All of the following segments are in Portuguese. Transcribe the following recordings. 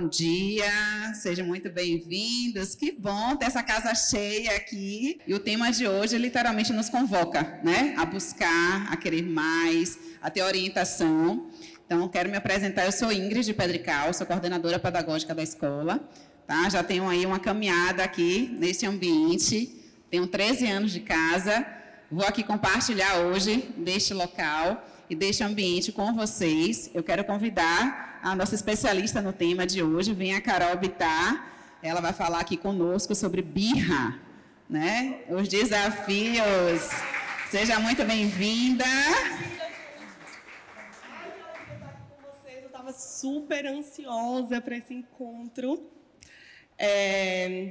Bom dia, sejam muito bem-vindos. Que bom ter essa casa cheia aqui. E o tema de hoje literalmente nos convoca, né? A buscar, a querer mais, a ter orientação. Então, quero me apresentar. Eu sou Ingrid Pedrical, sou coordenadora pedagógica da escola. Tá? Já tenho aí uma caminhada aqui nesse ambiente. Tenho 13 anos de casa. Vou aqui compartilhar hoje deste local e deste ambiente com vocês. Eu quero convidar a nossa especialista no tema de hoje, vem a Carol Bittar. Ela vai falar aqui conosco sobre birra, né? Os desafios. Seja muito bem-vinda. Eu estava super ansiosa para esse encontro.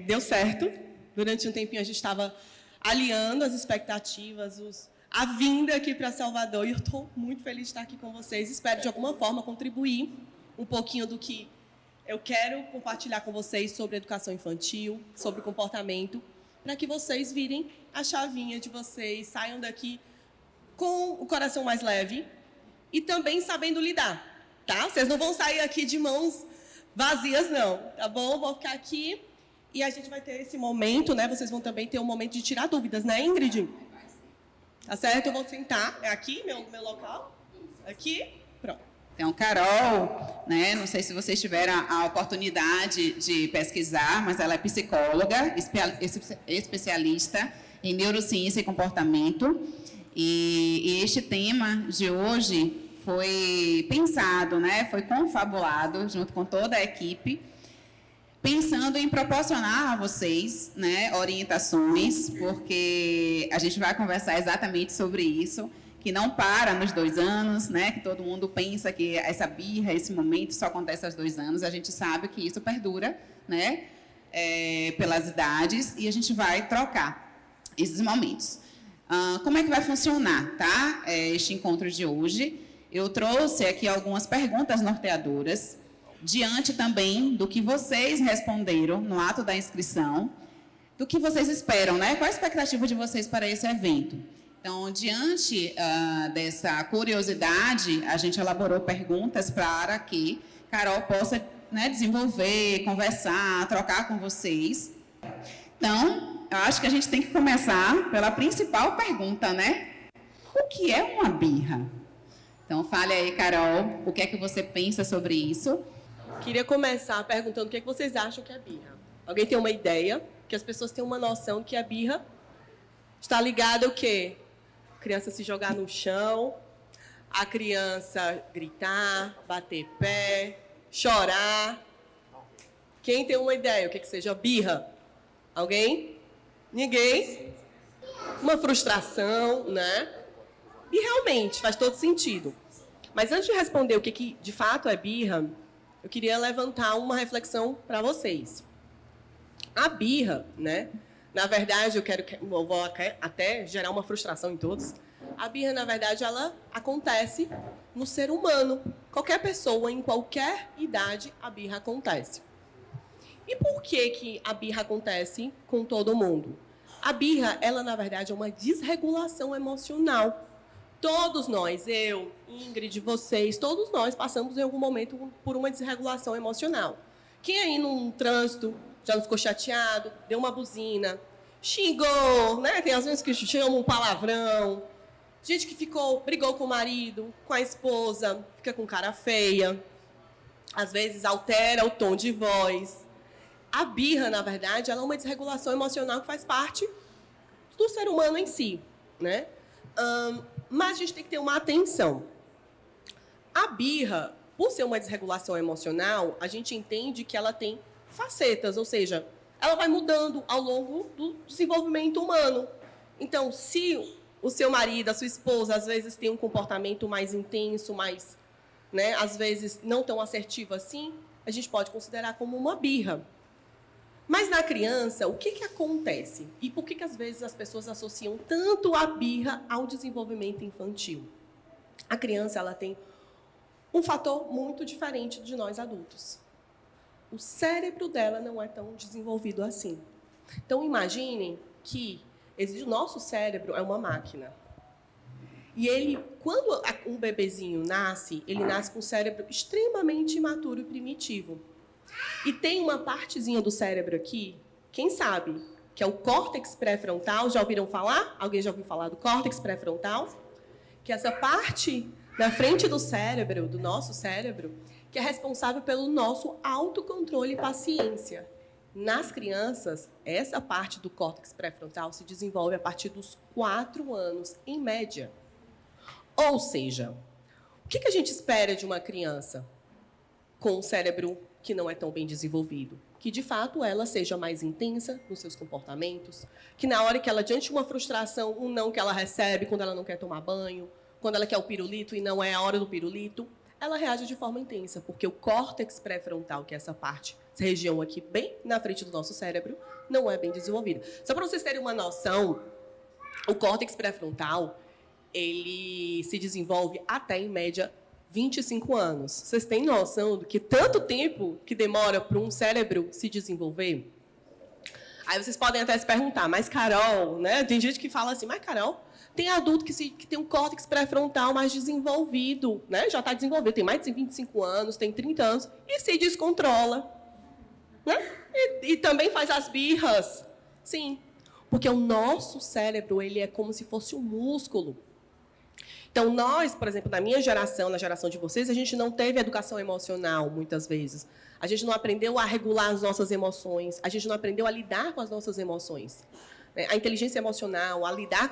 Deu certo. Durante um tempinho a gente estava alinhando as expectativas, a vinda aqui para Salvador, e eu estou muito feliz de estar aqui com vocês. Espero, de alguma forma, contribuir um pouquinho do que eu quero compartilhar com vocês sobre educação infantil, sobre comportamento, para que vocês virem a chavinha de vocês, saiam daqui com o coração mais leve e também sabendo lidar, tá? Vocês não vão sair aqui de mãos vazias, não, tá bom? Vou ficar aqui e a gente vai ter esse momento, né? Vocês vão também ter um momento de tirar dúvidas, né, Ingrid? Tá certo? Eu vou sentar. É aqui, meu local? Aqui? Pronto. Então, Carol, né, não sei se vocês tiveram a oportunidade de pesquisar, mas ela é psicóloga, especialista em neurociência e comportamento. E este tema de hoje foi pensado, né, foi confabulado junto com toda a equipe, pensando em proporcionar a vocês, né, orientações, porque a gente vai conversar exatamente sobre isso, que não para nos 2 anos, né, que todo mundo pensa que essa birra, esse momento só acontece aos 2 anos, a gente sabe que isso perdura, né, pelas idades, e a gente vai trocar esses momentos. Como é que vai funcionar, tá, este encontro de hoje? Eu trouxe aqui algumas perguntas norteadoras, diante também do que vocês responderam no ato da inscrição, do que vocês esperam, né? Qual a expectativa de vocês para esse evento? Então, diante dessa curiosidade, a gente elaborou perguntas para que Carol possa, né, desenvolver, conversar, trocar com vocês. Então, eu acho que a gente tem que começar pela principal pergunta, né? O que é uma birra? Então, fale aí, Carol, o que é que você pensa sobre isso? Queria começar perguntando o que vocês acham que é birra. Alguém tem uma ideia? Que as pessoas têm uma noção que a birra está ligada ao quê? A criança se jogar no chão, a criança gritar, bater pé, chorar. Quem tem uma ideia? O que seja birra? Alguém? Ninguém? Uma frustração, né? E realmente faz todo sentido. Mas antes de responder o que de fato é birra, eu queria levantar uma reflexão para vocês. A birra, né? Na verdade, eu vou até gerar uma frustração em todos. A birra, na verdade, ela acontece no ser humano. Qualquer pessoa, em qualquer idade, a birra acontece. E por que a birra acontece com todo mundo? A birra, ela, na verdade, é uma desregulação emocional. Todos nós, eu, Ingrid, vocês, todos nós passamos em algum momento por uma desregulação emocional. Quem aí num trânsito já não ficou chateado, deu uma buzina, xingou, né? Tem às vezes que chamam um palavrão, gente que brigou com o marido, com a esposa, fica com cara feia, às vezes altera o tom de voz. A birra, na verdade, ela é uma desregulação emocional que faz parte do ser humano em si, né? Mas a gente tem que ter uma atenção. A birra, por ser uma desregulação emocional, a gente entende que ela tem facetas, ou seja, ela vai mudando ao longo do desenvolvimento humano. Então, se o seu marido, a sua esposa, às vezes tem um comportamento mais intenso, mais, né, às vezes não tão assertivo assim, a gente pode considerar como uma birra. Mas na criança, o que acontece? E por que às vezes as pessoas associam tanto a birra ao desenvolvimento infantil? A criança, ela tem um fator muito diferente de nós adultos. O cérebro dela não é tão desenvolvido assim. Então, imaginem que o nosso cérebro é uma máquina. E ele, quando um bebezinho nasce, ele nasce com um cérebro extremamente imaturo e primitivo. E tem uma partezinha do cérebro aqui, quem sabe, que é o córtex pré-frontal. Já ouviram falar? Alguém já ouviu falar do córtex pré-frontal? Que é essa parte na frente do cérebro, do nosso cérebro, que é responsável pelo nosso autocontrole e paciência. Nas crianças, essa parte do córtex pré-frontal se desenvolve a partir dos 4 anos, em média. Ou seja, o que a gente espera de uma criança com um cérebro que não é tão bem desenvolvido? Que, de fato, ela seja mais intensa nos seus comportamentos, que na hora que ela, diante de uma frustração, um não que ela recebe, quando ela não quer tomar banho, quando ela quer o pirulito e não é a hora do pirulito, ela reage de forma intensa, porque o córtex pré-frontal, que é essa parte, essa região aqui bem na frente do nosso cérebro, não é bem desenvolvida. Só para vocês terem uma noção, o córtex pré-frontal, ele se desenvolve até, em média, 25 anos. Vocês têm noção do que tanto tempo que demora para um cérebro se desenvolver? Aí vocês podem até se perguntar, mas Carol, né? Tem gente que fala assim, mas Carol, tem adulto que tem um córtex pré-frontal mais desenvolvido, né? Já está desenvolvido, tem mais de 25 anos, tem 30 anos, e se descontrola. Né? E também faz as birras. Sim, porque o nosso cérebro, ele é como se fosse um músculo. Então, nós, por exemplo, na minha geração, na geração de vocês, a gente não teve educação emocional, muitas vezes. A gente não aprendeu a regular as nossas emoções, a gente não aprendeu a lidar com as nossas emoções. A inteligência emocional, a lidar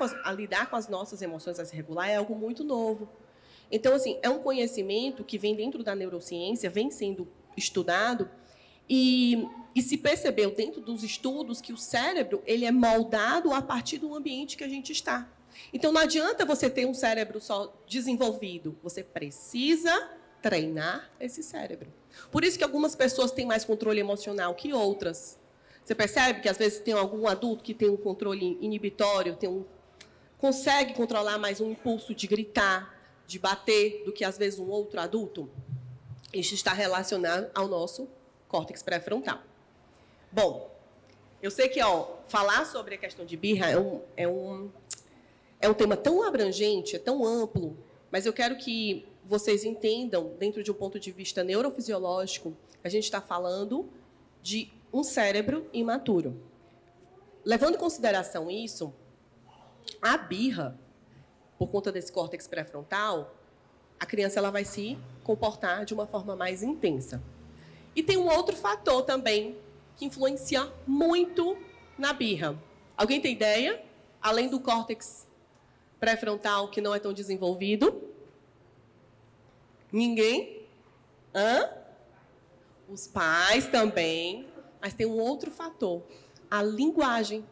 com as nossas emoções, a se regular, é algo muito novo. Então, assim, é um conhecimento que vem dentro da neurociência, vem sendo estudado, e se percebeu dentro dos estudos que o cérebro ele é moldado a partir do ambiente que a gente está. Então, não adianta você ter um cérebro só desenvolvido. Você precisa treinar esse cérebro. Por isso que algumas pessoas têm mais controle emocional que outras. Você percebe que, às vezes, tem algum adulto que tem um controle inibitório, consegue controlar mais um impulso de gritar, de bater, do que, às vezes, um outro adulto? Isso está relacionado ao nosso córtex pré-frontal. Bom, eu sei que falar sobre a questão de birra é um tema tão abrangente, é tão amplo, mas eu quero que vocês entendam, dentro de um ponto de vista neurofisiológico, a gente está falando de um cérebro imaturo. Levando em consideração isso, a birra, por conta desse córtex pré-frontal, a criança ela vai se comportar de uma forma mais intensa. E tem um outro fator também que influencia muito na birra. Alguém tem ideia? Além do córtex pré-frontal, que não é tão desenvolvido? Ninguém? Os pais também. Mas tem um outro fator, a linguagem.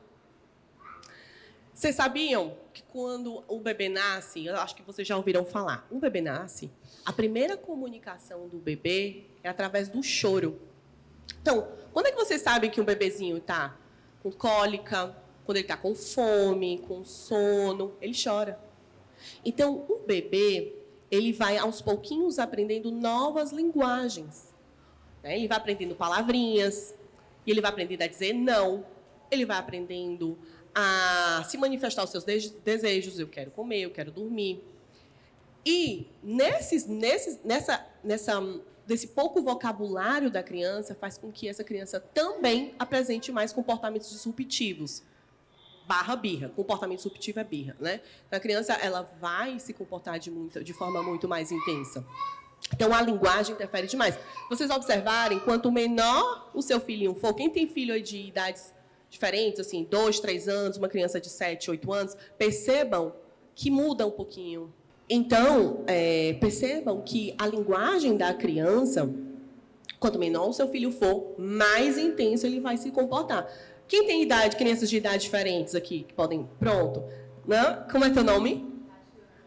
Vocês sabiam que quando o bebê nasce, eu acho que vocês já ouviram falar, um bebê nasce, a primeira comunicação do bebê é através do choro. Então, quando é que vocês sabem que um bebezinho está com cólica, quando ele está com fome, com sono, ele chora. Então, o bebê, ele vai aos pouquinhos aprendendo novas linguagens. Né? Ele vai aprendendo palavrinhas, e ele vai aprendendo a dizer não, ele vai aprendendo a se manifestar os seus desejos, eu quero comer, eu quero dormir. E desse pouco vocabulário da criança faz com que essa criança também apresente mais comportamentos disruptivos. /birra. Comportamento disruptivo é birra, né? Então, a criança ela vai se comportar de forma muito mais intensa. Então, a linguagem interfere demais. Vocês observarem, quanto menor o seu filhinho for, quem tem filho de idades diferentes, assim, 2, 3 anos, uma criança de 7, 8 anos, percebam que muda um pouquinho. Então, percebam que a linguagem da criança, quanto menor o seu filho for, mais intenso ele vai se comportar. Quem tem crianças de idade diferentes aqui, que podem... Pronto. Não? Como é teu nome?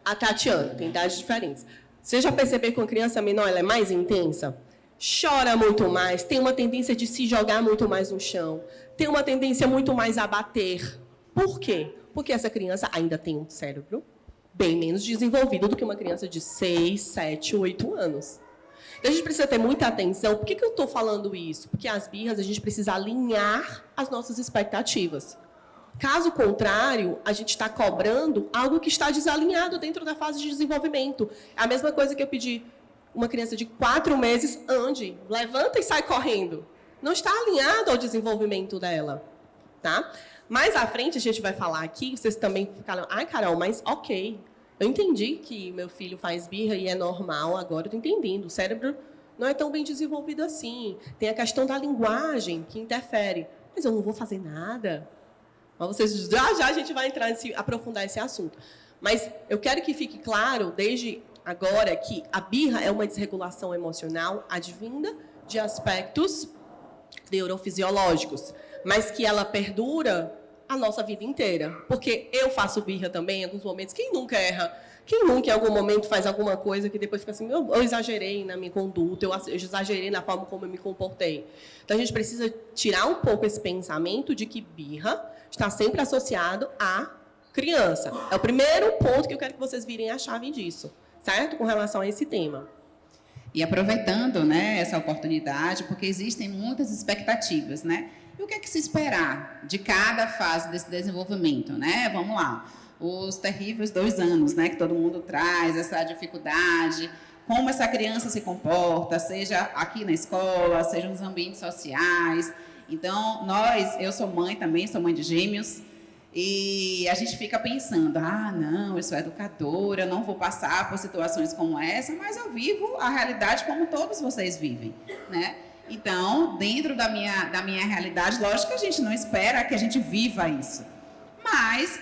A Tatiana, tem idades diferentes. Você já percebeu que uma criança menor ela é mais intensa? Chora muito mais, tem uma tendência de se jogar muito mais no chão, tem uma tendência muito mais a bater. Por quê? Porque essa criança ainda tem um cérebro bem menos desenvolvido do que uma criança de 6, 7, 8 anos. Então, a gente precisa ter muita atenção. Por que eu estou falando isso? Porque as birras, a gente precisa alinhar as nossas expectativas. Caso contrário, a gente está cobrando algo que está desalinhado dentro da fase de desenvolvimento. É a mesma coisa que eu pedir, uma criança de 4 meses ande, levanta e sai correndo. Não está alinhado ao desenvolvimento dela, tá? Mais à frente, a gente vai falar aqui, vocês também ficaram, ai, Carol, mas ok, eu entendi que meu filho faz birra e é normal, agora eu estou entendendo. O cérebro não é tão bem desenvolvido assim. Tem a questão da linguagem que interfere. Mas eu não vou fazer nada. Mas vocês, já a gente vai entrar aprofundar esse assunto. Mas eu quero que fique claro, desde agora, que a birra é uma desregulação emocional advinda de aspectos neurofisiológicos, mas que ela perdura a nossa vida inteira. Porque eu faço birra também em alguns momentos. Quem nunca erra? Quem nunca, em algum momento, faz alguma coisa que depois fica assim, eu exagerei na minha conduta, eu exagerei na forma como eu me comportei. Então, a gente precisa tirar um pouco esse pensamento de que birra está sempre associado à criança. É o primeiro ponto que eu quero que vocês virem a chave disso, certo? Com relação a esse tema. E aproveitando, né, essa oportunidade, porque existem muitas expectativas, né? E o que é que se esperar de cada fase desse desenvolvimento, né? Vamos lá. Os terríveis 2 anos, né, que todo mundo traz, essa dificuldade, como essa criança se comporta, seja aqui na escola, seja nos ambientes sociais. Então, eu sou mãe também, sou mãe de gêmeos, e a gente fica pensando, não, eu sou educadora, eu não vou passar por situações como essa, mas eu vivo a realidade como todos vocês vivem, né? Então, dentro da minha realidade, lógico que a gente não espera que a gente viva isso. Mas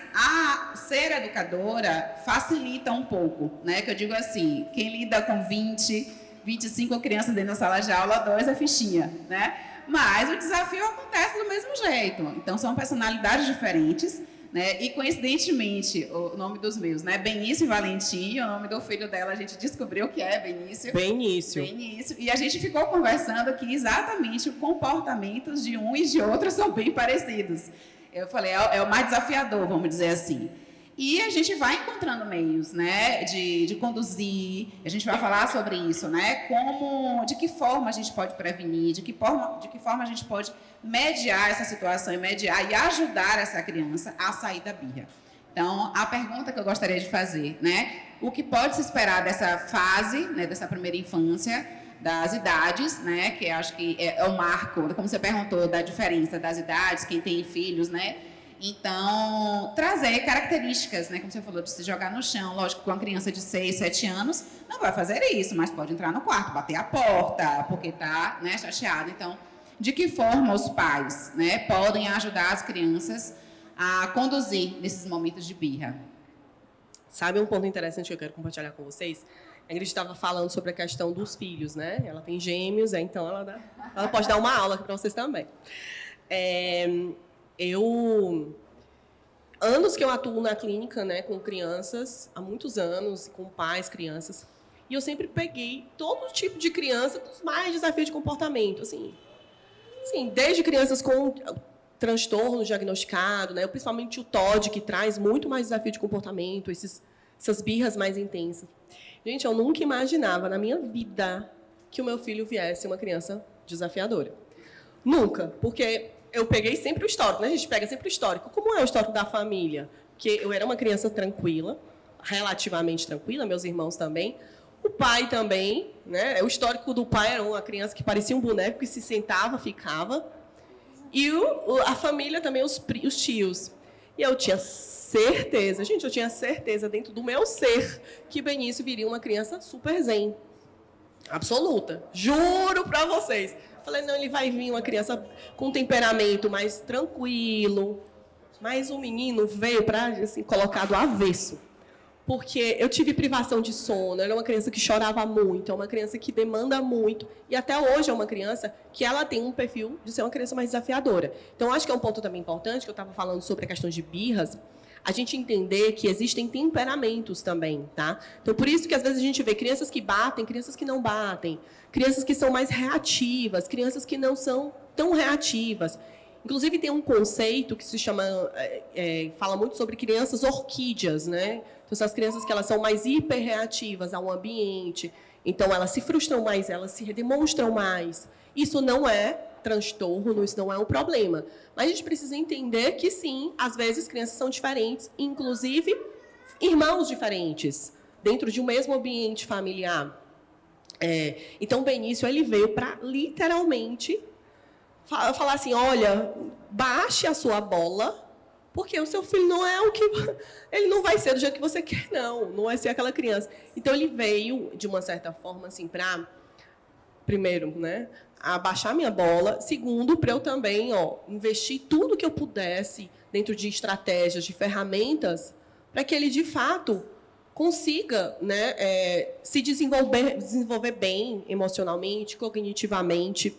ser educadora facilita um pouco, né? Que eu digo assim, quem lida com 20, 25 crianças dentro da sala de aula, 2 é fichinha, né? Mas o desafio acontece do mesmo jeito. Então, são personalidades diferentes, né? E, coincidentemente, o nome dos meus, né? Benício e Valentim, o nome do filho dela, a gente descobriu que é Benício. Benício. E a gente ficou conversando que exatamente os comportamentos de um e de outro são bem parecidos. Eu falei, é o mais desafiador, vamos dizer assim. E a gente vai encontrando meios, né, de conduzir, a gente vai falar sobre isso, né, de que forma a gente pode prevenir, de que forma a gente pode mediar essa situação e ajudar essa criança a sair da birra. Então, a pergunta que eu gostaria de fazer, né, o que pode se esperar dessa fase, né, dessa primeira infância, das idades, né, que acho que é o marco, como você perguntou, da diferença das idades, quem tem filhos, né? Então, trazer características, né, como você falou, de se jogar no chão. Lógico que uma criança de 6, 7 anos não vai fazer isso, mas pode entrar no quarto, bater a porta, porque está, né, chateado. Então, de que forma os pais, né, podem ajudar as crianças a conduzir nesses momentos de birra? Sabe um ponto interessante que eu quero compartilhar com vocês? A Ingrid estava falando sobre a questão dos filhos, né? Ela tem gêmeos, então ela pode dar uma aula aqui para vocês também. Anos que eu atuo na clínica, né, com crianças, há muitos anos, com pais, crianças, e eu sempre peguei todo tipo de criança com os mais desafios de comportamento, assim, desde crianças com transtorno diagnosticado, né, principalmente o TOD, que traz muito mais desafio de comportamento, essas birras mais intensas. Gente, eu nunca imaginava na minha vida que o meu filho viesse uma criança desafiadora. Nunca, porque eu peguei sempre o histórico, né? A gente pega sempre o histórico. Como é o histórico da família? Porque eu era uma criança tranquila, relativamente tranquila, meus irmãos também. O pai também, né? O histórico do pai era uma criança que parecia um boneco, que se sentava, ficava. E a família também, os tios. E eu tinha certeza, gente, eu tinha certeza dentro do meu ser que Benício viria uma criança super zen. Absoluta. Juro para vocês. Falei, não, ele vai vir uma criança com temperamento mais tranquilo. Mas o menino veio para, assim, colocar do avesso. Porque eu tive privação de sono, era uma criança que chorava muito, é uma criança que demanda muito, e até hoje é uma criança que ela tem um perfil de ser uma criança mais desafiadora. Então, acho que é um ponto também importante, que eu estava falando sobre a questão de birras, a gente entender que existem temperamentos também, tá? Então, por isso que às vezes a gente vê crianças que batem, crianças que não batem, crianças que são mais reativas, crianças que não são tão reativas. Inclusive, tem um conceito que se chama, fala muito sobre crianças orquídeas, né? Então, essas crianças que elas são mais hiperreativas ao ambiente, então elas se frustram mais, elas se demonstram mais. Isso não é transtorno, isso não é um problema. Mas a gente precisa entender que, sim, às vezes crianças são diferentes, inclusive irmãos diferentes, dentro de um mesmo ambiente familiar. Então, o Benício ele veio para, literalmente, falar assim, olha, baixe a sua bola, porque o seu filho não é o que... Ele não vai ser do jeito que você quer, não vai ser aquela criança. Então, ele veio, de uma certa forma, assim, para, primeiro, né, abaixar minha bola. Segundo, para eu também investir tudo que eu pudesse dentro de estratégias, de ferramentas, para que ele, de fato, consiga, né, se desenvolver bem emocionalmente, cognitivamente.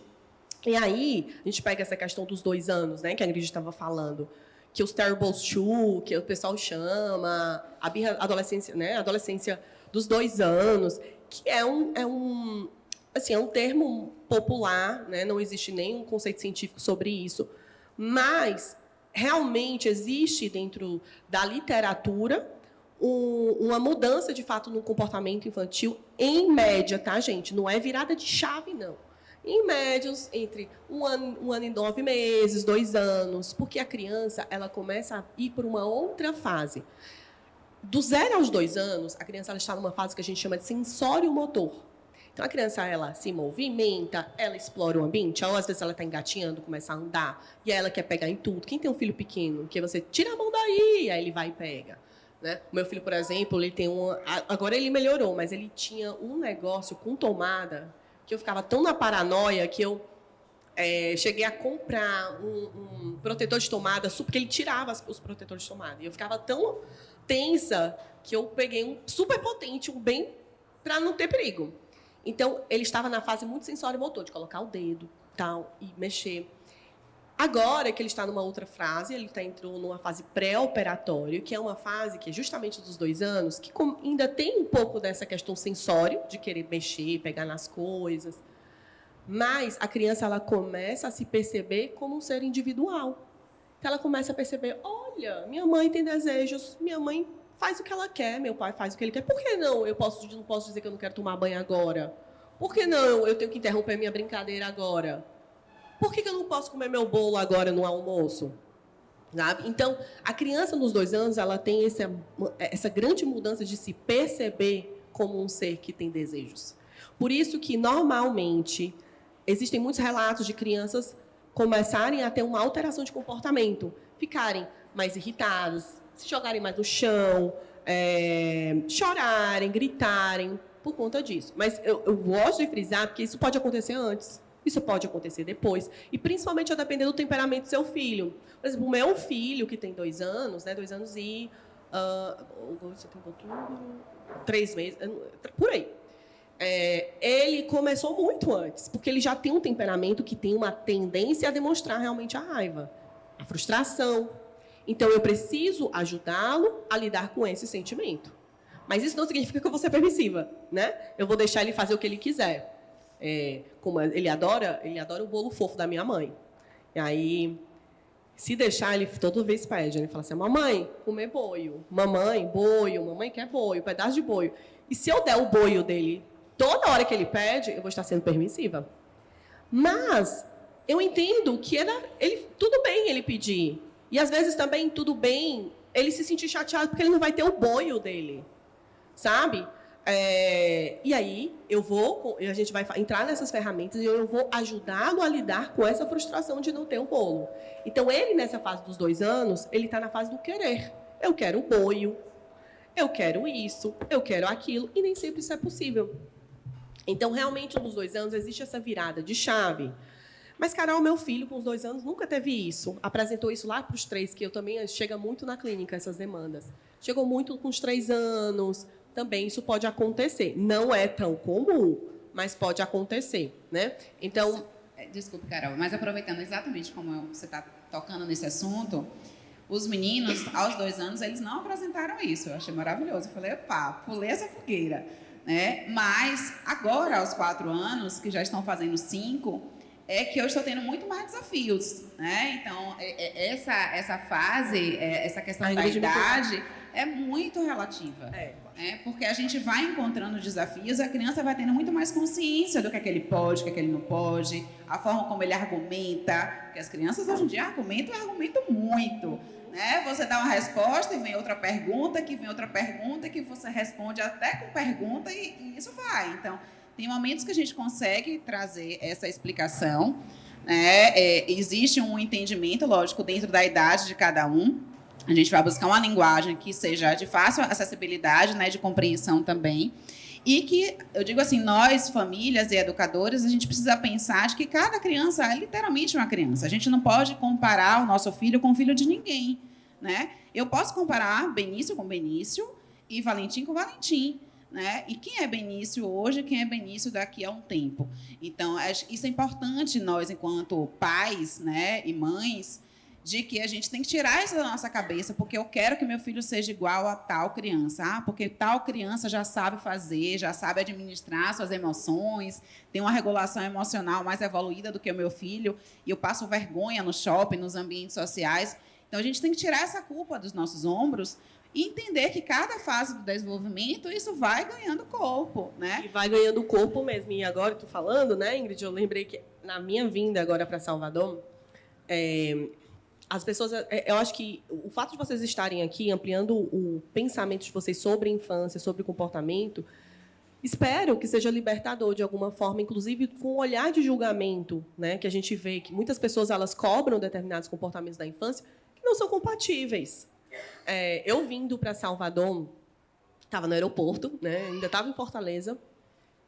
E aí, a gente pega essa questão dos 2 anos, né, que a Ingrid estava falando, que os terrible two, que o pessoal chama, a adolescência, né, a adolescência dos 2 anos, que é um termo popular, né, não existe nenhum conceito científico sobre isso, mas realmente existe dentro da literatura uma mudança, de fato, no comportamento infantil, em média, tá, gente? Não é virada de chave, não. Em médios, entre 1 ano e 9 meses, 2 anos, porque a criança ela começa a ir por uma outra fase. Do 0 aos 2 anos, a criança ela está numa fase que a gente chama de sensório-motor. Então, a criança ela se movimenta, ela explora o ambiente, ou às vezes ela está engatinhando, começa a andar, e ela quer pegar em tudo. Quem tem um filho pequeno, que você tira a mão daí, aí ele vai e pega. Né? O meu filho, por exemplo, ele tem agora ele melhorou, mas ele tinha um negócio com tomada que eu ficava tão na paranoia que eu cheguei a comprar um protetor de tomada, porque ele tirava os protetores de tomada. E eu ficava tão tensa que eu peguei um super potente, um bem para não ter perigo. Então, ele estava na fase muito sensório-motor, de colocar o dedo tal, e mexer. Agora que ele está numa outra fase, ele entrou numa fase pré-operatório, que é uma fase que é justamente dos 2 anos, que ainda tem um pouco dessa questão sensório, de querer mexer, pegar nas coisas. Mas a criança ela começa a se perceber como um ser individual. Então, ela começa a perceber, olha, minha mãe tem desejos, minha mãe faz o que ela quer, meu pai faz o que ele quer. Por que não? Eu não posso dizer que eu não quero tomar banho agora. Por que não? Eu tenho que interromper minha brincadeira agora. Por que eu não posso comer meu bolo agora no almoço? Sabe? Então, a criança nos 2 anos ela tem essa grande mudança de se perceber como um ser que tem desejos. Por isso que, normalmente, existem muitos relatos de crianças começarem a ter uma alteração de comportamento, ficarem mais irritadas, se jogarem mais no chão, chorarem, gritarem, por conta disso. Mas eu gosto de frisar, porque isso pode acontecer antes. Isso pode acontecer depois. E, principalmente, a depender do temperamento do seu filho. Por exemplo, o meu filho, que tem 2 anos, né, 2 anos e... você tem 3 meses, por aí. Ele começou muito antes, porque ele já tem um temperamento que tem uma tendência a demonstrar realmente a raiva, a frustração. Então, eu preciso ajudá-lo a lidar com esse sentimento. Mas isso não significa que eu vou ser permissiva, né? Eu vou deixar ele fazer o que ele quiser. Como ele adora o bolo fofo da minha mãe. E aí, se deixar, ele toda vez pede. Ele fala assim, mamãe, comer boio. Mamãe, boio. Mamãe quer boio, pedaço de boio. E se eu der o boio dele toda hora que ele pede, eu vou estar sendo permissiva. Mas eu entendo que tudo bem ele pedir. E, às vezes, também tudo bem ele se sentir chateado porque ele não vai ter o boio dele. Sabe? E aí, a gente vai entrar nessas ferramentas e eu vou ajudá-lo a lidar com essa frustração de não ter o bolo. Então, ele, nessa fase dos 2 anos, ele está na fase do querer. Eu quero o boio, eu quero isso, eu quero aquilo, e nem sempre isso é possível. Então, realmente, nos 2 anos, existe essa virada de chave. Mas, Carol, meu filho, com os 2 anos, nunca teve isso. Apresentou isso lá para os 3, que eu também... Chega muito na clínica, essas demandas. Chegou muito com os 3 anos... Também isso pode acontecer. Não é tão comum, mas pode acontecer, né? Então... Desculpe, Carol, mas aproveitando exatamente como você está tocando nesse assunto, os meninos, aos 2 anos, eles não apresentaram isso. Eu achei maravilhoso. Eu falei, opa, pulei essa fogueira. Né? Mas agora, aos 4 anos, que já estão fazendo 5, é que eu estou tendo muito mais desafios. Né? Então, essa fase, essa questão da idade... é muito relativa. Porque a gente vai encontrando desafios, a criança vai tendo muito mais consciência do que é que ele pode, o que é que ele não pode, a forma como ele argumenta, porque as crianças hoje em dia argumentam muito. Né? Você dá uma resposta e vem outra pergunta, que você responde até com pergunta e isso vai. Então, Tem momentos que a gente consegue trazer essa explicação, né? Existe um entendimento, lógico, dentro da idade de cada um. A gente vai buscar uma linguagem que seja de fácil acessibilidade, né, de compreensão também. E que, eu digo assim, nós, famílias e educadores, a gente precisa pensar de que cada criança é literalmente uma criança. A gente não pode comparar o nosso filho com o filho de ninguém, né? Eu posso comparar Benício com Benício e Valentim com Valentim, né? E quem é Benício hoje, quem é Benício daqui a um tempo. Então, isso é importante nós, enquanto pais, né, e mães, de que a gente tem que tirar isso da nossa cabeça, porque eu quero que meu filho seja igual a tal criança. Porque tal criança já sabe fazer, já sabe administrar suas emoções, tem uma regulação emocional mais evoluída do que o meu filho, e eu passo vergonha no shopping, nos ambientes sociais. Então, a gente tem que tirar essa culpa dos nossos ombros e entender que cada fase do desenvolvimento, isso vai ganhando corpo, né? E vai ganhando corpo mesmo. E agora, tu falando, né, Ingrid, eu lembrei que na minha vinda agora para Salvador, as pessoas, eu acho que o fato de vocês estarem aqui ampliando o pensamento de vocês sobre infância, sobre comportamento, espero que seja libertador de alguma forma, inclusive com o olhar de julgamento, né, que a gente vê que muitas pessoas elas cobram determinados comportamentos da infância que não são compatíveis. Eu vindo para Salvador, estava no aeroporto, né, ainda estava em Fortaleza,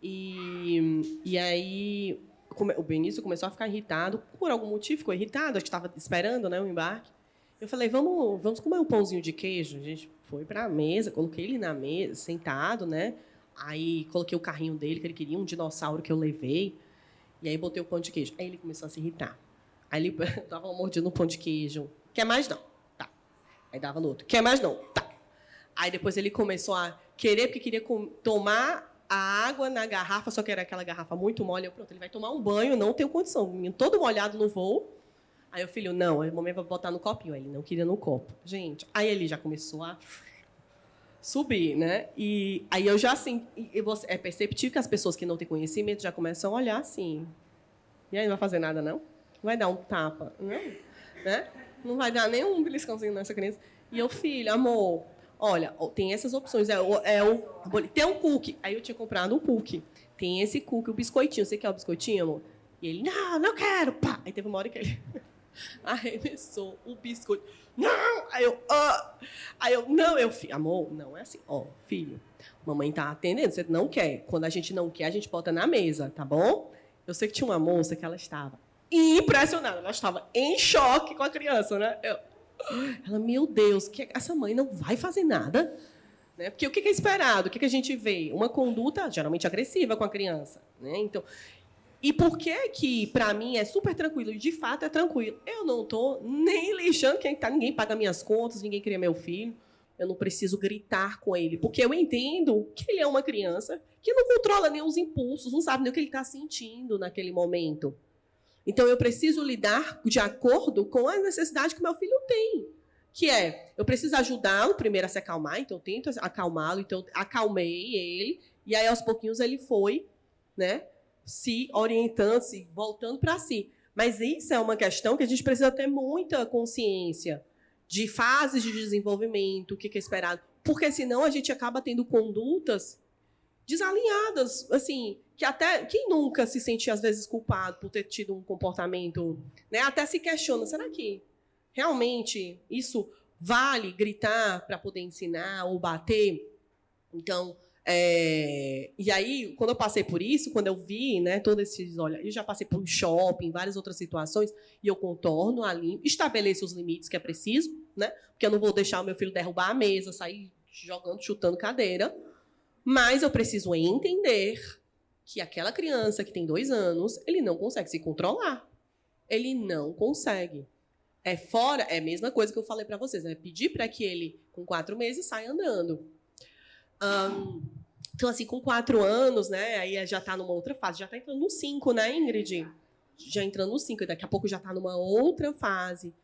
e aí o Benício começou a ficar irritado, por algum motivo ficou irritado, acho que estava esperando, né, o embarque. Eu falei, vamos comer um pãozinho de queijo. A gente foi para a mesa, coloquei ele na mesa, sentado, né? Aí coloquei o carrinho dele, que ele queria, um dinossauro que eu levei, e aí botei o pão de queijo. Aí ele começou a se irritar. Aí ele estava mordendo o pão de queijo. Quer mais? Não. Tá. Aí dava no outro. Quer mais? Não. Tá. Aí depois ele começou a querer, porque queria tomar a água na garrafa, só que era aquela garrafa muito mole. Pronto, ele vai tomar um banho, não tenho condição. O menino todo molhado no voo. Aí o filho, não, a mamãe vai botar no copinho. Aí ele não queria no copo. Gente, aí ele já começou a subir, né? E aí eu já, assim, é perceptível que as pessoas que não têm conhecimento já começam a olhar assim. E aí, não vai fazer nada, não? Não vai dar um tapa, não? Né? Não vai dar nem um beliscãozinho nessa criança. E eu, filho, amor, olha, tem essas opções. Tem um cookie. Aí eu tinha comprado um cookie. Tem esse cookie, o biscoitinho. Você quer o biscoitinho, amor? E ele, não quero. Pá. Aí teve uma hora que ele arremessou o biscoito. Não! Aí eu, não, filho, amor, não é assim. Ó, filho, mamãe tá atendendo, você não quer. Quando a gente não quer, a gente bota na mesa, tá bom? Eu sei que tinha uma moça que ela estava impressionada. Ela estava em choque com a criança, né? Ela, meu Deus, que essa mãe não vai fazer nada? Né? Porque o que é esperado? O que a gente vê? Uma conduta geralmente agressiva com a criança. Né? Então, e por que para mim é super tranquilo? E, de fato, é tranquilo. Eu não estou nem lixando quem está. Ninguém paga minhas contas, ninguém cria meu filho. Eu não preciso gritar com ele, porque eu entendo que ele é uma criança que não controla nem os impulsos, não sabe nem o que ele está sentindo naquele momento. Então, eu preciso lidar de acordo com a necessidade que meu filho tem, que é, eu preciso ajudá-lo primeiro a se acalmar, então eu tento acalmá-lo, então eu acalmei ele, e aí, aos pouquinhos, ele foi, né, se orientando, se voltando para si. Mas isso é uma questão que a gente precisa ter muita consciência de fases de desenvolvimento, o que é esperado, porque senão a gente acaba tendo condutas desalinhadas, assim, que até quem nunca se sente às vezes culpado por ter tido um comportamento, né, até se questiona, será que realmente isso vale gritar para poder ensinar ou bater? Então, e aí, quando eu passei por isso, quando eu vi, né, todos esses, olha, eu já passei por shopping, várias outras situações, e eu contorno ali, estabeleço os limites que é preciso, né, porque eu não vou deixar o meu filho derrubar a mesa, sair jogando, chutando cadeira, mas eu preciso entender que aquela criança que tem 2 anos, ele não consegue se controlar. Ele não consegue. É a mesma coisa que eu falei para vocês, é pedir para que ele, com 4 meses, saia andando. Então, assim, com 4 anos, né, aí já está numa outra fase, já está entrando no 5, né, Ingrid? Já entrando no 5, e daqui a pouco já está numa outra fase,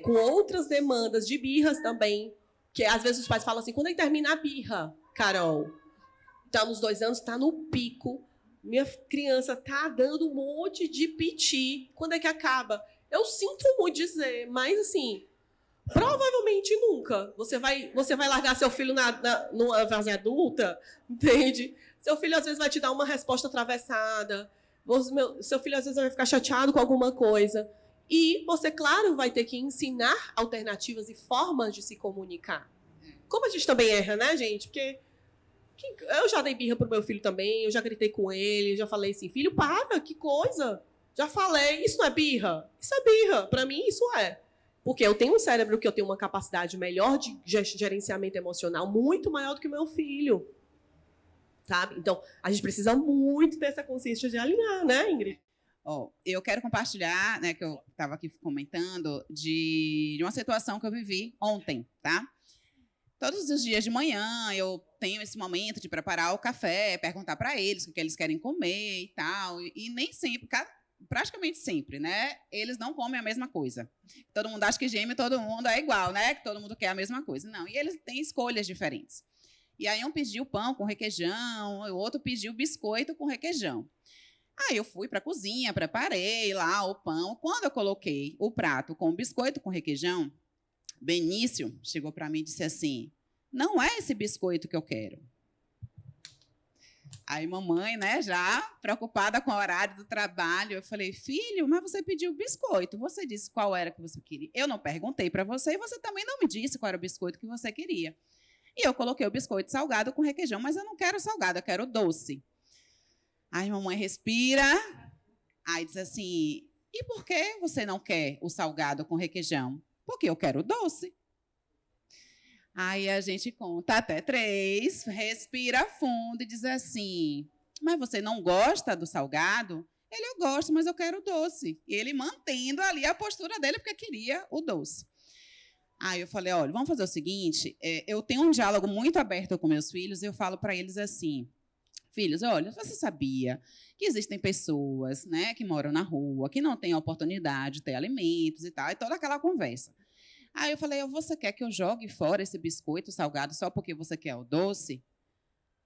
com outras demandas de birras também, que às vezes os pais falam assim, quando é que termina a birra, Carol? Está nos 2 anos, está no pico, minha criança está dando um monte de piti, quando é que acaba? Eu sinto muito dizer, mas, assim, provavelmente Provavelmente nunca. Você vai largar seu filho numa fase adulta, entende? Seu filho, às vezes, vai te dar uma resposta atravessada. Seu filho, às vezes, vai ficar chateado com alguma coisa. E você, claro, vai ter que ensinar alternativas e formas de se comunicar. Como a gente também erra, né, gente? Porque eu já dei birra pro meu filho também, eu já gritei com ele, já falei assim, filho, para, que coisa. Já falei, isso não é birra? Isso é birra. Para mim, isso é. Porque eu tenho um cérebro que eu tenho uma capacidade melhor de gerenciamento emocional, muito maior do que o meu filho. Sabe? Então, a gente precisa muito ter essa consciência de alinhar, né, Ingrid? Eu quero compartilhar, né, que eu estava aqui comentando, de uma situação que eu vivi ontem, tá? Todos os dias de manhã eu tenho esse momento de preparar o café, perguntar para eles o que eles querem comer e tal, e nem sempre, praticamente sempre, né, eles não comem a mesma coisa. Todo mundo acha que gêmeo, todo mundo é igual, né, que todo mundo quer a mesma coisa. Não, e eles têm escolhas diferentes. E aí um pediu pão com requeijão, o outro pediu biscoito com requeijão. Aí eu fui para a cozinha, preparei lá o pão. Quando eu coloquei o prato com o biscoito com requeijão, Benício chegou para mim e disse assim, não é esse biscoito que eu quero. Aí mamãe, né, já preocupada com o horário do trabalho, eu falei, filho, mas você pediu biscoito, você disse qual era que você queria. Eu não perguntei para você e você também não me disse qual era o biscoito que você queria. E eu coloquei o biscoito salgado com requeijão, mas eu não quero salgado, eu quero doce. Aí mamãe respira, aí diz assim, e por que você não quer o salgado com requeijão? Porque eu quero doce. Aí a gente conta até 3, respira fundo e diz assim, mas você não gosta do salgado? Ele, eu gosto, mas eu quero doce. E ele mantendo ali a postura dele, porque queria o doce. Aí eu falei, olha, vamos fazer o seguinte, eu tenho um diálogo muito aberto com meus filhos e eu falo para eles assim, filhos, olha, você sabia que existem pessoas, né, que moram na rua, que não têm a oportunidade de ter alimentos e tal, e toda aquela conversa. Aí eu falei, você quer que eu jogue fora esse biscoito salgado só porque você quer o doce?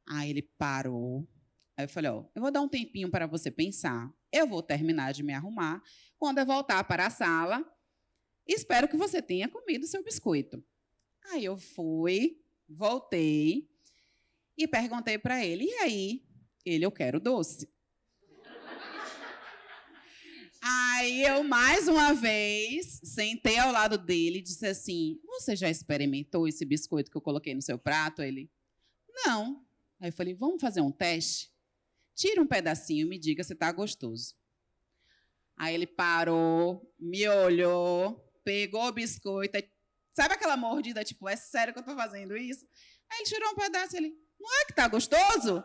Aí ele parou. Aí eu falei, eu vou dar um tempinho para você pensar, eu vou terminar de me arrumar, quando eu voltar para a sala, espero que você tenha comido seu biscoito. Aí eu fui, voltei e perguntei para ele, e aí? Ele, eu quero doce. Aí eu, mais uma vez, sentei ao lado dele e disse assim, você já experimentou esse biscoito que eu coloquei no seu prato? Ele, não. Aí eu falei, vamos fazer um teste? Tira um pedacinho e me diga se está gostoso. Aí ele parou, me olhou, pegou o biscoito, sabe aquela mordida, tipo, é sério que eu estou fazendo isso? Aí ele tirou um pedaço e ele, não é que tá gostoso?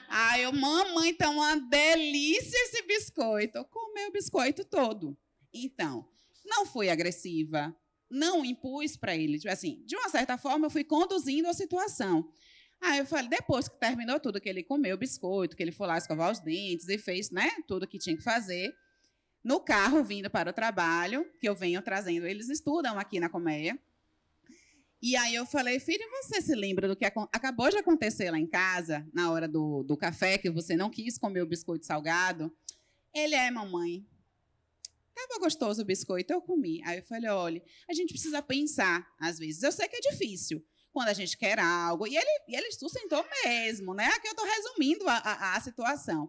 Aí eu, mamãe, tá uma delícia esse biscoito. Eu comi o biscoito todo. Então, não fui agressiva, não impus para ele. Tipo assim, de uma certa forma, eu fui conduzindo a situação. Aí eu falei, depois que terminou tudo, que ele comeu o biscoito, que ele foi lá escovar os dentes e fez, né, tudo que tinha que fazer, no carro, vindo para o trabalho, que eu venho trazendo, eles estudam aqui na Colmeia. E aí eu falei, filho, você se lembra do que acabou de acontecer lá em casa, na hora do café, que você não quis comer o biscoito salgado? Ele, mamãe, estava gostoso o biscoito, eu comi. Aí eu falei, olha, a gente precisa pensar, às vezes. Eu sei que é difícil, quando a gente quer algo. E ele sustentou mesmo, né? Aqui eu estou resumindo a situação.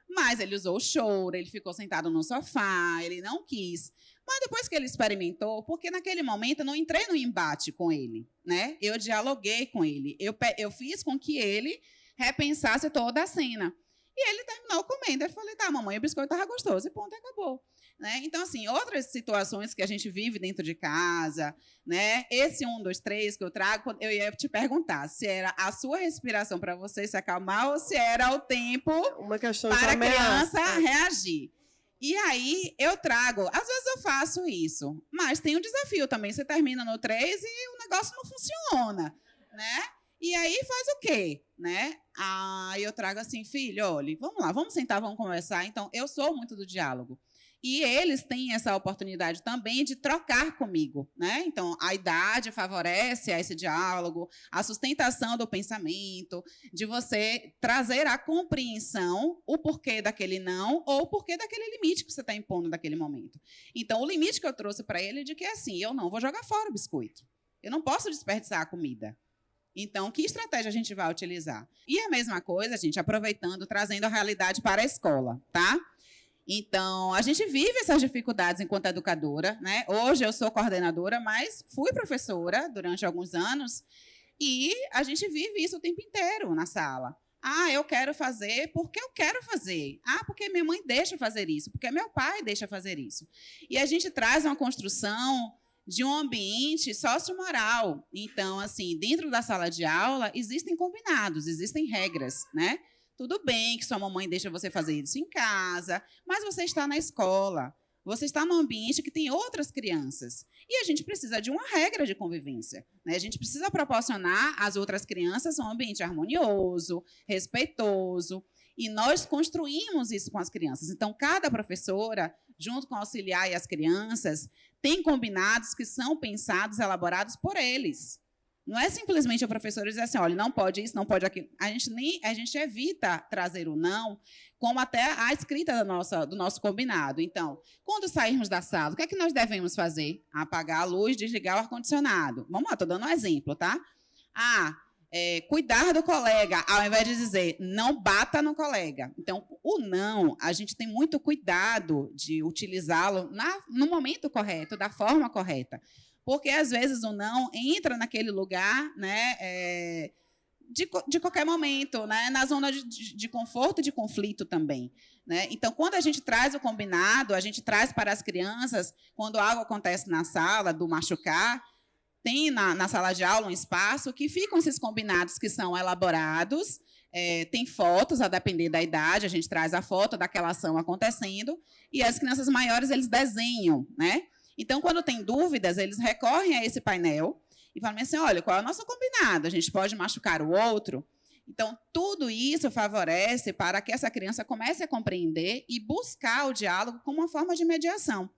Mas ele usou o choro, ele ficou sentado no sofá, ele não quis. Mas depois que ele experimentou, porque naquele momento eu não entrei no embate com ele, né? Eu dialoguei com ele, eu fiz com que ele repensasse toda a cena. E ele terminou comendo. Eu falei, tá, mamãe, o biscoito estava gostoso, e ponto, acabou. Né? Então, assim, outras situações que a gente vive dentro de casa, né? Esse 1, 2, 3 que eu trago, eu ia te perguntar se era a sua respiração para você se acalmar ou se era o tempo para a criança reagir. E aí, eu trago, às vezes eu faço isso, mas tem um desafio também, você termina no 3 e o negócio não funciona, né? E aí faz o quê? Né? Aí eu trago assim, filho, olha, vamos lá, vamos sentar, vamos conversar. Então, eu sou muito do diálogo. E eles têm essa oportunidade também de trocar comigo, né? Então, a idade favorece a esse diálogo, a sustentação do pensamento, de você trazer a compreensão, o porquê daquele não ou o porquê daquele limite que você está impondo naquele momento. Então, o limite que eu trouxe para ele é de que, assim, eu não vou jogar fora o biscoito. Eu não posso desperdiçar a comida. Então, que estratégia a gente vai utilizar? E a mesma coisa, gente, aproveitando, trazendo a realidade para a escola, tá? Então, a gente vive essas dificuldades enquanto educadora, né? Hoje eu sou coordenadora, mas fui professora durante alguns anos e a gente vive isso o tempo inteiro na sala. Ah, eu quero fazer porque eu quero fazer. Ah, porque minha mãe deixa fazer isso, porque meu pai deixa fazer isso. E a gente traz uma construção de um ambiente sociomoral. Então, assim, dentro da sala de aula, existem combinados, existem regras, né? Tudo bem que sua mamãe deixa você fazer isso em casa, mas você está na escola, você está num ambiente que tem outras crianças. E a gente precisa de uma regra de convivência, né? A gente precisa proporcionar às outras crianças um ambiente harmonioso, respeitoso, e nós construímos isso com as crianças. Então, cada professora, junto com o auxiliar e as crianças, tem combinados que são pensados, elaborados por eles. Não é simplesmente o professor dizer assim, olha, não pode isso, não pode aquilo. A gente evita trazer o não, como até a escrita do nosso combinado. Então, quando sairmos da sala, o que é que nós devemos fazer? Apagar a luz, desligar o ar-condicionado. Vamos lá, estou dando um exemplo, tá? Cuidar do colega, ao invés de dizer não bata no colega. Então, o não, a gente tem muito cuidado de utilizá-lo no momento correto, da forma correta. Porque, às vezes, o não entra naquele lugar, né, de qualquer momento, né, na zona de conforto e de conflito também. Né? Então, quando a gente traz o combinado, a gente traz para as crianças, quando algo acontece na sala, do machucar, tem na sala de aula um espaço que ficam esses combinados que são elaborados, tem fotos, a depender da idade, a gente traz a foto daquela ação acontecendo, e as crianças maiores, eles desenham, né? Então, quando tem dúvidas, eles recorrem a esse painel e falam assim, olha, qual é o nosso combinado? A gente pode machucar o outro? Então, tudo isso favorece para que essa criança comece a compreender e buscar o diálogo como uma forma de mediação,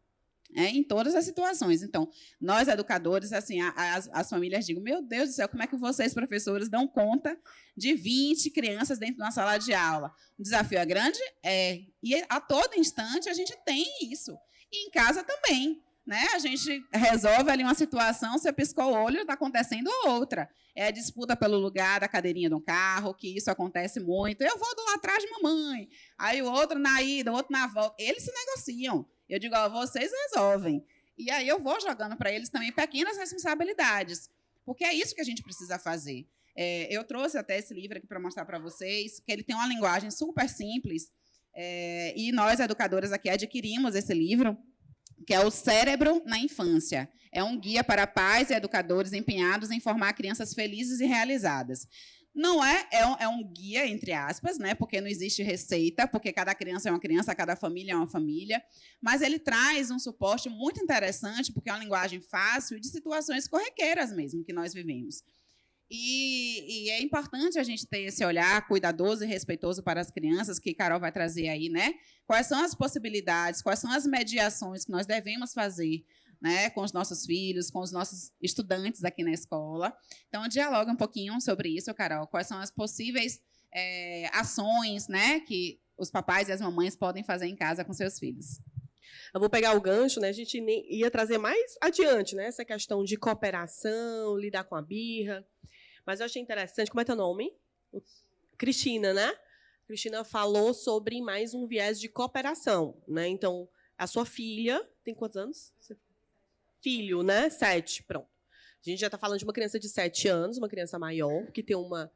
em todas as situações. Então, nós, educadores, assim, as famílias digam, meu Deus do céu, como é que vocês, professores, dão conta de 20 crianças dentro de uma sala de aula? O desafio é grande? É. E a todo instante a gente tem isso. E em casa também. Né? A gente resolve ali uma situação, você piscou o olho, está acontecendo outra. É a disputa pelo lugar da cadeirinha do carro, que isso acontece muito. Eu vou do lá atrás de mamãe. Aí o outro na ida, o outro na volta. Eles se negociam. Eu digo, vocês resolvem. E aí eu vou jogando para eles também pequenas responsabilidades. Porque é isso que a gente precisa fazer. Eu trouxe até esse livro aqui para mostrar para vocês, que ele tem uma linguagem super simples. E nós, educadoras aqui, adquirimos esse livro, que é o Cérebro na Infância. É um guia para pais e educadores empenhados em formar crianças felizes e realizadas. Não é um guia, entre aspas, né? Porque não existe receita, porque cada criança é uma criança, cada família é uma família, mas ele traz um suporte muito interessante, porque é uma linguagem fácil de situações corriqueiras mesmo que nós vivemos. E é importante a gente ter esse olhar cuidadoso e respeitoso para as crianças, que Carol vai trazer aí, né? Quais são as possibilidades, quais são as mediações que nós devemos fazer, né, com os nossos filhos, com os nossos estudantes aqui na escola. Então, dialoga um pouquinho sobre isso, Carol. Quais são as possíveis ações, né, que os papais e as mamães podem fazer em casa com seus filhos? Eu vou pegar o gancho, né? A gente ia trazer mais adiante, né? Essa questão de cooperação, lidar com a birra. Mas eu achei interessante. Como é teu nome? Cristina, né? Cristina falou sobre mais um viés de cooperação, né? Então, a sua filha tem quantos anos? Filho, né? 7, pronto. A gente já está falando de uma criança de 7 anos, uma criança maior, que tem uma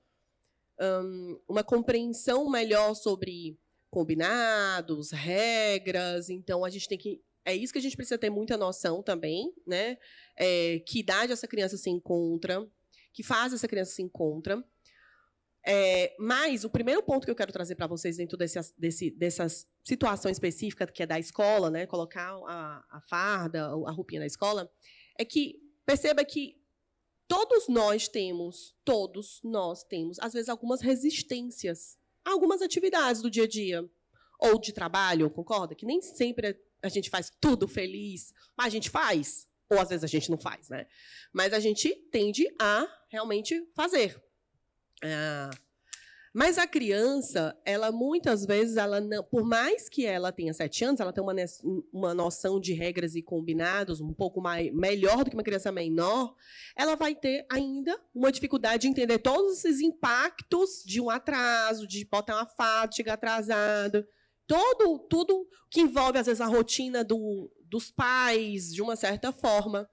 compreensão melhor sobre combinados, regras. Então, a gente tem que... É isso que a gente precisa ter muita noção também, né? Que idade essa criança se encontra, que fase essa criança se encontra. Mas o primeiro ponto que eu quero trazer para vocês dentro dessa situação específica, que é da escola, né? Colocar a farda, a roupinha da escola, é que perceba que todos nós temos, às vezes, algumas resistências a algumas atividades do dia a dia, ou de trabalho, concorda? Que nem sempre a gente faz tudo feliz, mas a gente faz, ou às vezes a gente não faz, né? Mas a gente tende a realmente fazer. Mas a criança, ela muitas vezes, ela não, por mais que ela tenha 7 anos, ela tem uma noção de regras e combinados um pouco melhor do que uma criança menor, ela vai ter ainda uma dificuldade de entender todos esses impactos de um atraso, de botar uma falta, chegar atrasado, tudo que envolve, às vezes, a rotina dos pais, de uma certa forma.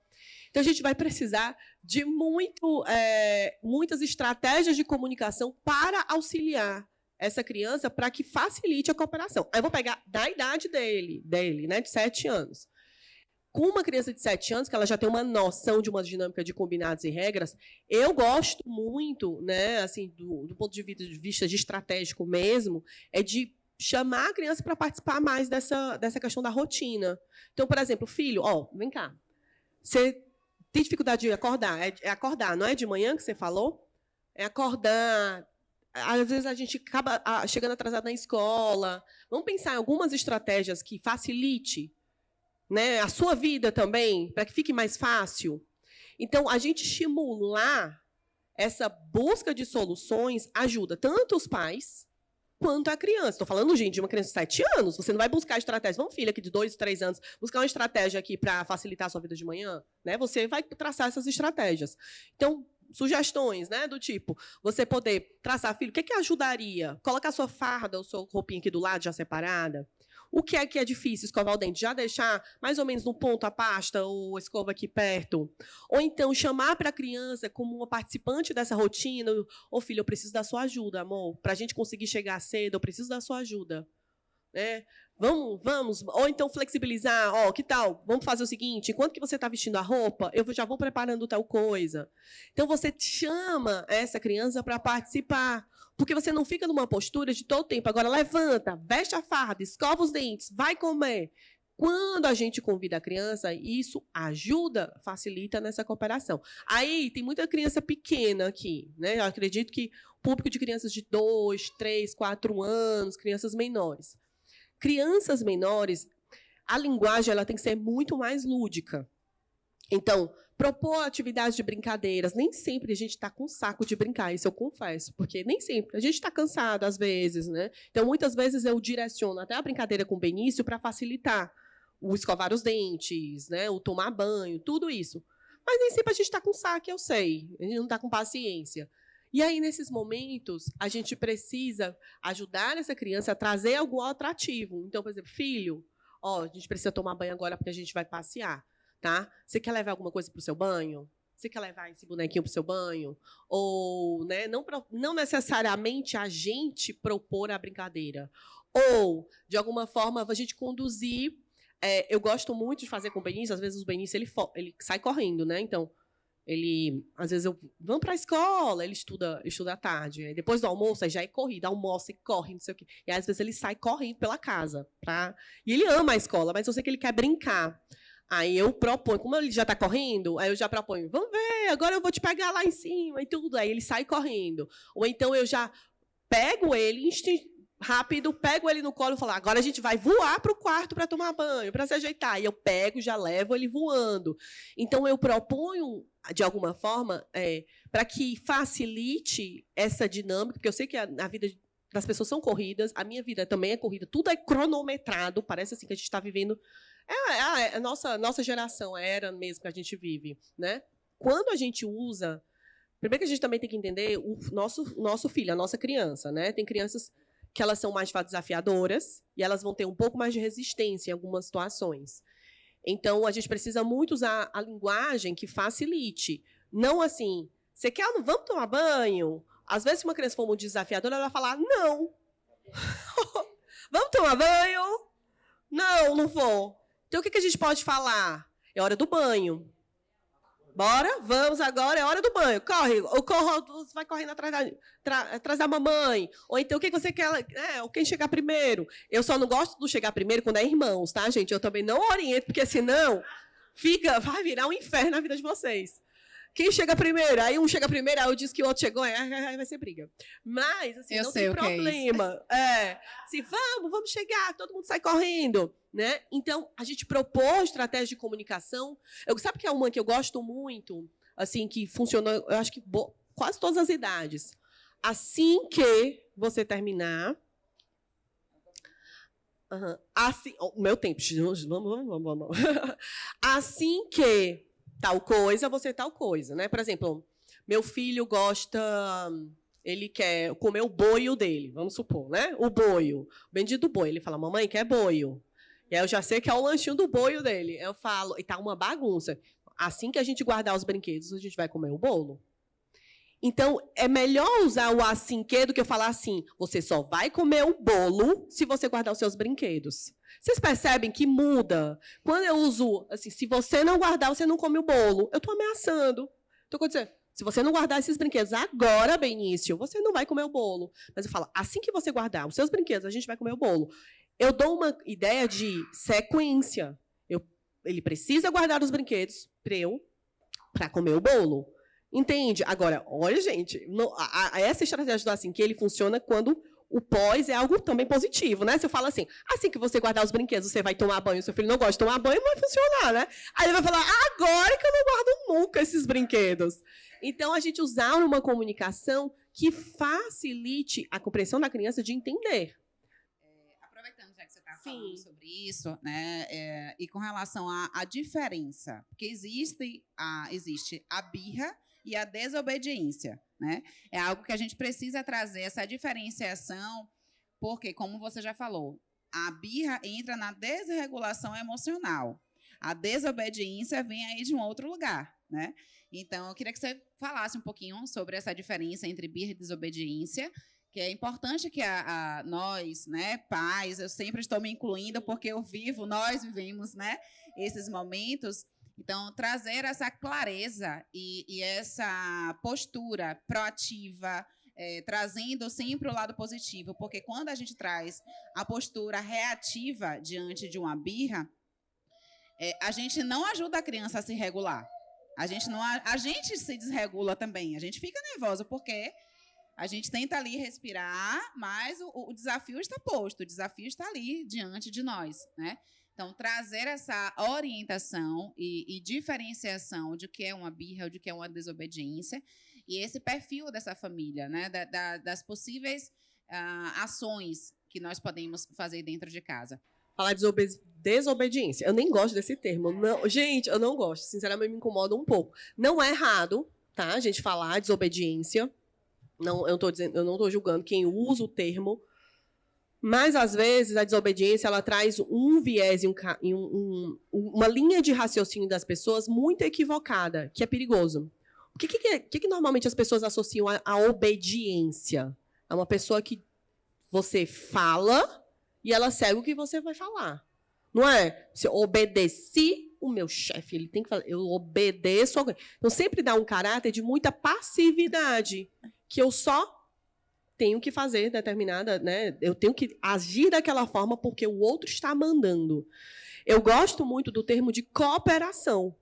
Então, a gente vai precisar de muitas estratégias de comunicação para auxiliar essa criança para que facilite a cooperação. Aí eu vou pegar da idade dele, né, de 7 anos. Com uma criança de 7 anos, que ela já tem uma noção de uma dinâmica de combinados e regras, eu gosto muito, né, assim, do ponto de vista de estratégico mesmo, é de chamar a criança para participar mais dessa questão da rotina. Então, por exemplo, filho, vem cá. Você tem dificuldade de acordar? É acordar, não é de manhã que você falou? É acordar. Às vezes a gente acaba chegando atrasado na escola. Vamos pensar em algumas estratégias que facilite, né, a sua vida também, para que fique mais fácil. Então, a gente estimular essa busca de soluções ajuda tanto os pais quanto a criança. Estou falando, gente, de uma criança de 7 anos. Você não vai buscar estratégia. Vamos, filha, aqui de 2, 3 anos, buscar uma estratégia aqui para facilitar a sua vida de manhã? Né? Você vai traçar essas estratégias. Então, sugestões, né, do tipo, você poder traçar, filho, o que ajudaria? Colocar a sua farda ou sua roupinha aqui do lado, já separada. O que é difícil? Escovar o dente. Já deixar mais ou menos no ponto a pasta ou a escova aqui perto. Ou então chamar para a criança como uma participante dessa rotina. Filho, eu preciso da sua ajuda, amor. Para a gente conseguir chegar cedo, eu preciso da sua ajuda. Né? Vamos. Ou então flexibilizar. Que tal? Vamos fazer o seguinte, enquanto que você está vestindo a roupa, eu já vou preparando tal coisa. Então, você chama essa criança para participar. Porque você não fica numa postura de todo tempo. Agora, levanta, veste a farda, escova os dentes, vai comer. Quando a gente convida a criança, isso ajuda, facilita nessa cooperação. Aí, tem muita criança pequena aqui, né? Eu acredito que o público de crianças de 2, 3, 4 anos, crianças menores. Crianças menores, a linguagem ela tem que ser muito mais lúdica. Então, propor atividades de brincadeiras. Nem sempre a gente está com saco de brincar, isso eu confesso, porque nem sempre. A gente está cansado, às vezes, né? Então, muitas vezes eu direciono até a brincadeira com o Benício para facilitar o escovar os dentes, né? O tomar banho, tudo isso. Mas nem sempre a gente está com saco, eu sei. A gente não está com paciência. E aí, nesses momentos, a gente precisa ajudar essa criança a trazer algo atrativo. Então, por exemplo, filho, a gente precisa tomar banho agora porque a gente vai passear. Tá? Você quer levar alguma coisa para o seu banho? Você quer levar esse bonequinho para o seu banho? Ou, né, não necessariamente a gente propor a brincadeira. Ou, de alguma forma, a gente conduzir. Eu gosto muito de fazer com o Benício. Às vezes o Benício ele sai correndo, né? Então, às vezes vamos para a escola, ele estuda à tarde. Aí depois do almoço, aí já é corrida, almoça e corre, não sei o quê. E às vezes ele sai correndo pela casa. E ele ama a escola, mas eu sei que ele quer brincar. Aí eu proponho, como ele já está correndo, aí eu já proponho, vamos ver, agora eu vou te pegar lá em cima e tudo. Aí ele sai correndo. Ou então eu já pego ele rápido, pego ele no colo e falo, agora a gente vai voar para o quarto para tomar banho, para se ajeitar. E eu pego, já levo ele voando. Então eu proponho, de alguma forma, para que facilite essa dinâmica, porque eu sei que a vida das pessoas são corridas, a minha vida também é corrida, tudo é cronometrado, parece assim que a gente está vivendo. A nossa geração, a era mesmo que a gente vive, né? Quando a gente usa... Primeiro que a gente também tem que entender o nosso filho, a nossa criança, né? Tem crianças que elas são mais desafiadoras e elas vão ter um pouco mais de resistência em algumas situações. Então, a gente precisa muito usar a linguagem que facilite. Não assim, você quer, vamos tomar banho? Às vezes, se uma criança for muito desafiadora, ela vai falar, não. Vamos tomar banho? Não, não vou. Então, o que a gente pode falar? É hora do banho. Bora? Vamos agora, é hora do banho. Corre. Você vai correndo atrás da mamãe. Ou então, o que você quer? Quem chegar primeiro. Eu só não gosto do chegar primeiro quando é irmãos, tá, gente? Eu também não oriento, porque senão vai virar um inferno na vida de vocês. Quem chega primeiro? Aí um chega primeiro, aí eu disse que o outro chegou, aí vai ser briga. Mas, assim, não tem problema. Assim, vamos chegar, todo mundo sai correndo. Né? Então, a gente propôs estratégias de comunicação. Sabe que é uma que eu gosto muito, assim, que funcionou, eu acho que quase todas as idades. Assim que você terminar... Assim, o meu tempo. Vamos. Assim que tal coisa, você tal coisa, né? Por exemplo, meu filho gosta, ele quer comer o boio dele, vamos supor, né? O boio, o bendito boi. Ele fala, mamãe, quer boio? E aí eu já sei que é o lanchinho do boio dele. Eu falo, e tá uma bagunça. Assim que a gente guardar os brinquedos, a gente vai comer o bolo. Então, é melhor usar o assim que do que eu falar assim, você só vai comer o bolo se você guardar os seus brinquedos. Vocês percebem que muda? Quando eu uso, assim, se você não guardar, você não come o bolo. Eu estou ameaçando. Estou dizendo, se você não guardar esses brinquedos agora, Benício, você não vai comer o bolo. Mas eu falo, assim que você guardar os seus brinquedos, a gente vai comer o bolo. Eu dou uma ideia de sequência. Ele precisa guardar os brinquedos para comer o bolo. Entende? Agora, olha, gente, essa estratégia do assim que ele funciona quando o pós é algo também positivo, né? Se eu falo assim que você guardar os brinquedos, você vai tomar banho, seu filho não gosta de tomar banho, não vai funcionar, né? Aí ele vai falar, agora que eu não guardo nunca esses brinquedos. Então, a gente usar uma comunicação que facilite a compreensão da criança de entender. Aproveitando, já que você está falando sobre isso, né, e com relação à diferença, porque existe a birra e a desobediência, né? É algo que a gente precisa trazer, essa diferenciação, porque, como você já falou, a birra entra na desregulação emocional. A desobediência vem aí de um outro lugar, né? Então, eu queria que você falasse um pouquinho sobre essa diferença entre birra e desobediência, que é importante que nós, né, pais, eu sempre estou me incluindo porque nós vivemos, né, esses momentos. Então, trazer essa clareza e essa postura proativa, trazendo sempre o lado positivo, porque quando a gente traz a postura reativa diante de uma birra, a gente não ajuda a criança a se regular. A gente se desregula também, a gente fica nervoso porque a gente tenta ali respirar, mas o desafio está posto, o desafio está ali diante de nós, né? Então, trazer essa orientação e diferenciação de que é uma birra ou de que é uma desobediência e esse perfil dessa família, né? Das possíveis ações que nós podemos fazer dentro de casa. Falar de desobediência. Eu nem gosto desse termo. Não, gente, eu não gosto. Sinceramente, me incomoda um pouco. Não é errado, tá? A gente falar desobediência. Não, eu não estou julgando quem usa o termo. Mas, às vezes, a desobediência ela traz um viés e uma linha de raciocínio das pessoas muito equivocada, que é perigoso. O que normalmente as pessoas associam à obediência? É uma pessoa que você fala e ela segue o que você vai falar. Não é? Se eu obedeci o meu chefe, ele tem que falar, eu obedeço alguém. Então, sempre dá um caráter de muita passividade, que eu só tenho que fazer determinada, né? Eu tenho que agir daquela forma porque o outro está mandando. Eu gosto muito do termo de cooperação,